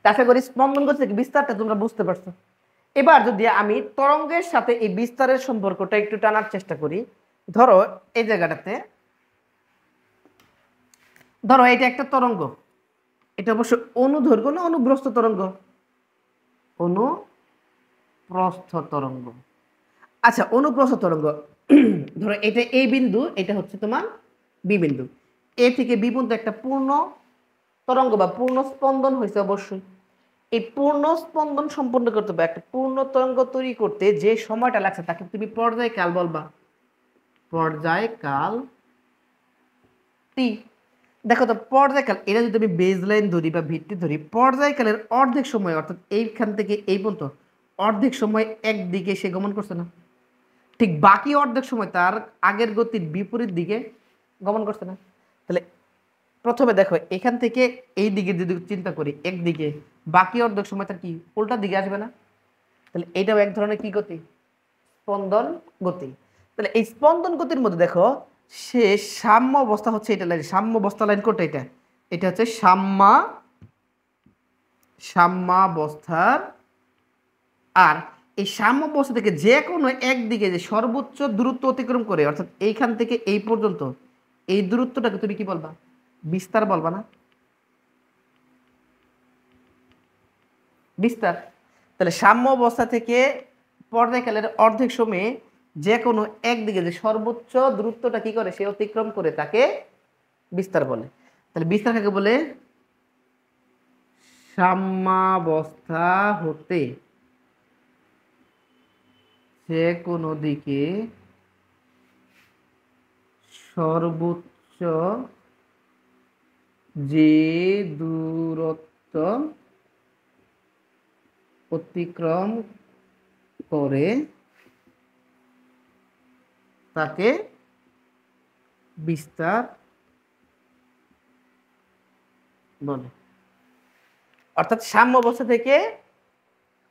আশা করি স্পন্দন গতি থেকে বিস্তারটা তোমরা বুঝতে পারছো। এবার যদি আমি তরঙ্গের সাথে এই বিস্তারের সম্পর্কটা একটু টানার চেষ্টা করি, ধরো এই জায়গাটাতে, ধরো এটা একটা তরঙ্গ, এটা অবশ্য অনুদৈর্ঘ্য না অনুপ্রস্থ তরঙ্গ? অনুপ্রস্থ তরঙ্গ। আচ্ছা অনুপ্রস্থ তরঙ্গ, ধরো এটা এই বিন্দু, এটা হচ্ছে তোমার বি বিন্দু, এ থেকে বি পর্যন্ত একটা পূর্ণ তরঙ্গ বা পূর্ণ স্পন্দন হয়েছে। অবশ্যই এই পূর্ণ স্পন্দন সম্পন্ন করতে হবে, একটা পূর্ণ তরঙ্গ তৈরি করতে যে সময়টা লাগছে তাকে তুমি পর্যায়কাল বলবা, পর্যায়কাল টি। দেখো তো পর্যায়কাল, এটা যদি আমি বেজ লাইন ধরি বা ভিত্তি ধরি, পর্যায়কালের অর্ধেক সময় অর্থাৎ এইখান থেকে এই পর্যন্ত অর্ধেক সময় একদিকে সে গমন করছে না, ঠিক বাকি অর্ধেক সময় তার আগের গতির বিপরীত দিকে গমন করছে না। তাহলে প্রথমে দেখো এখান থেকে এই দিকে যদি চিন্তা করি একদিকে, বাকি অর্ধেক সময় তার কি উল্টা দিকে আসবে না? তাহলে এটাও এক ধরনের কি গতি? স্পন্দন গতি। তাহলে এই স্পন্দন গতির মধ্যে দেখো সে সাম্য অবস্থা হচ্ছে এটা লাইন, সাম্য অবস্থা লাইন কোনটা? এটা হচ্ছে সাম্যাবস্থার। আর এই সাম্যাবস্থা থেকে যে কোনো একদিকে যে সর্বোচ্চ দূরত্ব অতিক্রম করে, অর্থাৎ এইখান থেকে এই পর্যন্ত এই দূরত্বটাকে তুমি কি বলবা? বিস্তার বলবা না? বিস্তার। তাহলে সাম্য অবস্থা থেকে পর্যায়কালের অর্ধেক সময়ে যে কোনো একদিকে যে সর্বোচ্চ দূরত্বটা কি করে সে অতিক্রম করে তাকে বিস্তার বলে। তাহলে বিস্তার কাকে বলে? সাম্যাবস্থা হতে যে কোনো দিকে সর্বোচ্চ যে দূরত্ব অতিক্রম করে তাকে বিস্তার বলে। অর্থাৎ সাম্য অবস্থা থেকে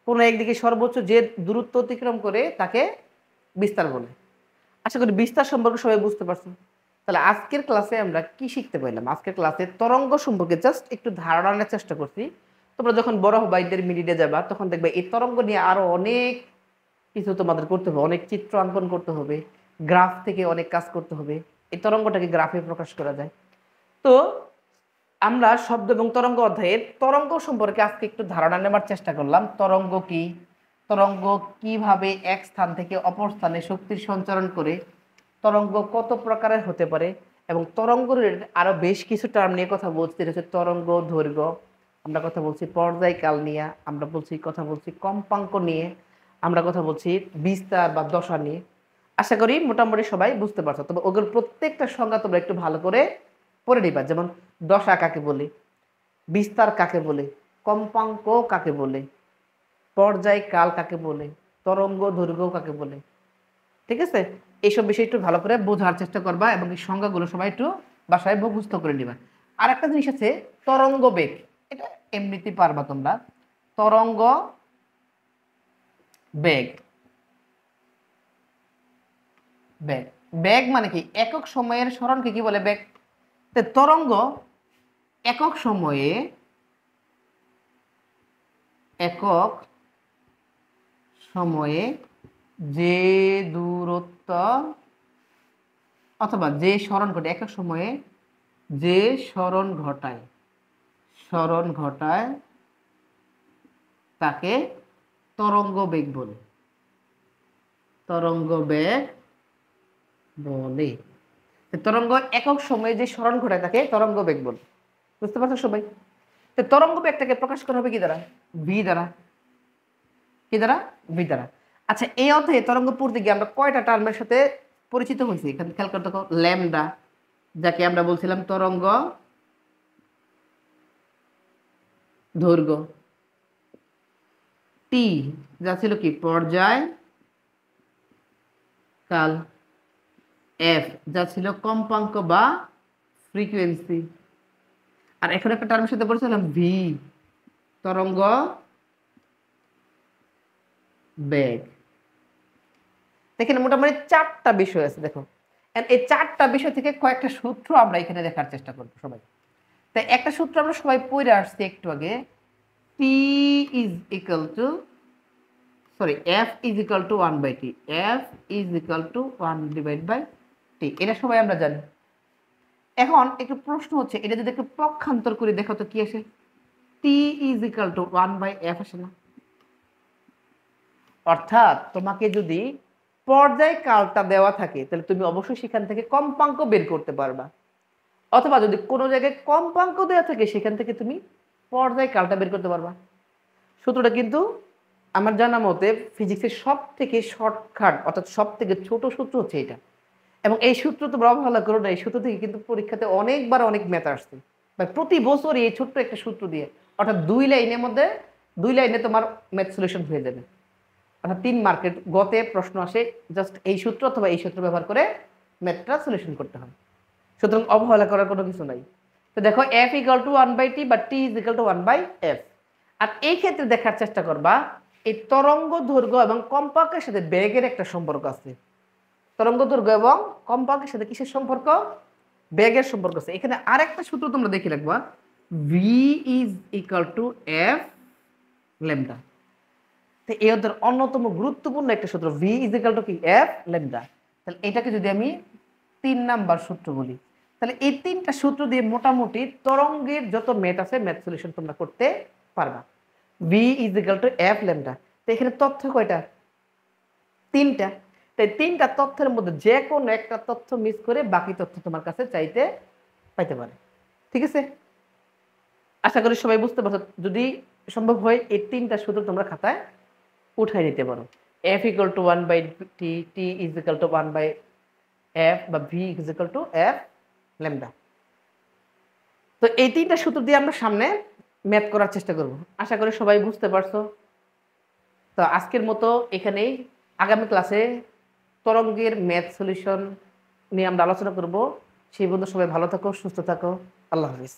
কোনো একদিকে সর্বোচ্চ যে দূরত্ব অতিক্রম করে তাকে বিস্তার বলে। আশা করি বিস্তার সম্পর্কে সবাই বুঝতে পারছো। তাহলে আজকের ক্লাসে আমরা কি শিখতে পারলাম? আজকের ক্লাসে তরঙ্গ সম্পর্কে জাস্ট একটু ধারণা নেওয়ার চেষ্টা করছি। তোমরা যখন বড় হবে ইন্টারমিডিয়েটে যাবা তখন দেখবে এই তরঙ্গ নিয়ে আরো অনেক কিছু তোমাদের করতে হবে, অনেক চিত্র অঙ্কন করতে হবে, গ্রাফ থেকে অনেক কাজ করতে হবে। এই তরঙ্গটাকে গ্রাফে প্রকাশ করা যায়। তো আমরা শব্দ এবং তরঙ্গ অধ্যায়ের তরঙ্গ সম্পর্কে আজকে একটু ধারণা নেওয়ার চেষ্টা করলাম। তরঙ্গ কি, তরঙ্গ কিভাবে এক স্থান থেকে অপর স্থানে শক্তির সঞ্চারণ করে, তরঙ্গ কত প্রকারের হতে পারে, এবং তরঙ্গের আরো বেশ কিছু টার্ম নিয়ে কথা বলছি, যেটা হচ্ছে তরঙ্গ দৈর্ঘ্য, আমরা কথা বলছি পর্যায়কাল নিয়ে, আমরা কথা বলছি কম্পাঙ্ক নিয়ে, আমরা কথা বলছি বিস্তার বা দশা নিয়ে। আশা করি মোটামুটি সবাই বুঝতে পারছো। তবে ওগুলোর প্রত্যেকটা সংজ্ঞা তোমরা একটু ভালো করে পড়ে নিবা। যেমন দশা কাকে বলে, বিস্তার কাকে বলে, কম্পাঙ্ক কাকে বলে, পর্যায়কাল কাকে বলে, তরঙ্গ দৈর্ঘ্য কাকে বলে। ঠিক আছে, এইসব বিষয় একটু ভালো করে বোঝার চেষ্টা করবা এবং এই সংজ্ঞাগুলো সবাই একটু বাসায় মুখস্থ করে নিবা। আর একটা জিনিস আছে তরঙ্গ বেগ, এটা এমনিতে পারবা তোমরা। তরঙ্গ বেগ, বেগ বেগ মানে কি? একক সময়ের সরণকে কি বলে? বেগ। তরঙ্গ একক সময়ে, একক সময়ে যে দূরত্ব অথবা যে সরণ ঘটে, একক সময়ে যে সরণ ঘটায় তাকে তরঙ্গ বেগ বলে। তরঙ্গ বেগ বলে। তরঙ্গ একক সময়ে যে সরণ ঘটায় তাকে তরঙ্গ বেগ বলে। বুঝতে পারছো সবাই? তরঙ্গ বেগটাকে প্রকাশ করা হবে কি দ্বারা? ভি দ্বারা। কি দ্বারা? ভি দ্বারা। আচ্ছা, এই অর্থে তরঙ্গ পড়তে গিয়ে আমরা কয়টা টার্মের সাথে পরিচিত হয়েছি এখানে খেয়াল করতে দেখো। ল্যামডা, যাকে আমরা বলছিলাম তরঙ্গ দৈর্ঘ্য। টি, যা ছিল কি? পর্যায় কাল। এফ, যা ছিল কম্পাঙ্ক বা ফ্রিকোয়েন্সি। আর এখন একটা টার্মের সাথে পড়ছিলাম ভি, তরঙ্গ বেগ। দেখেন মোটামুটি 4টা বিষয় আছে দেখো। এই 4টা বিষয় থেকে কয়েকটা সূত্র আমরা এখানে দেখার চেষ্টা করব সবাই। তাই একটা সূত্র আমরা সবাই পড়ে আসছি একটু আগে, T is equal to F is equal to 1/t। F is equal to 1/t, এটা সবাই আমরা জানি। এখন একটু প্রশ্ন হচ্ছে, এটা যদি একটু পক্ষান্তর করে দেখো তো কি আসে? টি ইজ ইকুয়াল টু 1/f আসে না? অর্থাৎ তোমাকে যদি পর্যায়কালটা দেওয়া থাকে তাহলে তুমি অবশ্যই সেখান থেকে কম্পাঙ্ক বের করতে পারবা, অথবা যদি কোনো জায়গায় কম্পাঙ্ক দেওয়া থাকে সেখান থেকে তুমি পর্যায়কালটা বের করতে পারবা। সূত্রটা কিন্তু আমার জানা মতে ফিজিক্সের সব থেকে শর্টকাট অর্থাৎ সব থেকে ছোট সূত্র হচ্ছে এটা। এবং এই সূত্র তোমরা অবহেলা করো না, এই সূত্র থেকে কিন্তু পরীক্ষাতে অনেকবার অনেক ম্যাথ আসছে, বা প্রতি বছর এই ছোট্ট একটা সূত্র দিয়ে, অর্থাৎ 2 লাইনে তোমার ম্যাথ সলিউশন হয়ে যাবে। অর্থাৎ 3 মার্কের গতে প্রশ্ন আসে, জাস্ট এই সূত্র অথবা এই সূত্র ব্যবহার করে ম্যাথটা সলিউশন করতে হয়। সুতরাং অবহেলা করার কোনো কিছু নাই। তো দেখো এফ ইকুয়াল টু 1/t বা টি ইজ ইকুয়াল টু 1/f। আর এই ক্ষেত্রে দেখার চেষ্টা করবা এই তরঙ্গ দৈর্ঘ্য এবং কম্পাঙ্কের সাথে বেগের একটা সম্পর্ক আছে। তরঙ্গ দৈর্ঘ্য এবং কম্পাঙ্কের সাথে কিসের সম্পর্ক? বেগের সম্পর্ক আছে। এখানে আরেকটা সূত্র তোমরা দেখে রাখবা, V is equal to F lambda. তো এই ওদের অন্যতম গুরুত্বপূর্ণ একটা সূত্র, ভি ইজ ইকুয়াল টু কি? F lambda. তাহলে এটাকে যদি আমি 3 নাম্বার সূত্র বলি, তাহলে এই 3টা সূত্র দিয়ে মোটামুটি তরঙ্গের যত ম্যাথ আছে ম্যাথ সলিউশন তোমরা করতে পারবা। V is equal to F lambda. তো এখানে তথ্য কয়টা? 3টা। তাই 3টা তথ্যের মধ্যে যে কোনো একটা তথ্য মিস করে বাকি তথ্য তোমার কাছে চাইতে পাইতে পারে। ঠিক আছে, আশা করি সবাই বুঝতে পারছো। যদি সম্ভব হয় এই 3টা সূত্র তোমরা খাতায় উঠাই নিতে পারো। F equal to 1/t, T is equal two 1/f বা V is equal to F lambda. তো এই 3টা সূত্র দিয়ে আমরা সামনে ম্যাথ করার চেষ্টা করব। আশা করি সবাই বুঝতে পারছো। তো আজকের মতো এখানেই। আগামী ক্লাসে তরঙ্গের ম্যাথ সলিউশন নিয়ে আমরা আলোচনা করব। সেই পর্যন্ত সবাই ভালো থাকো, সুস্থ থাকো। আল্লাহ হাফিজ।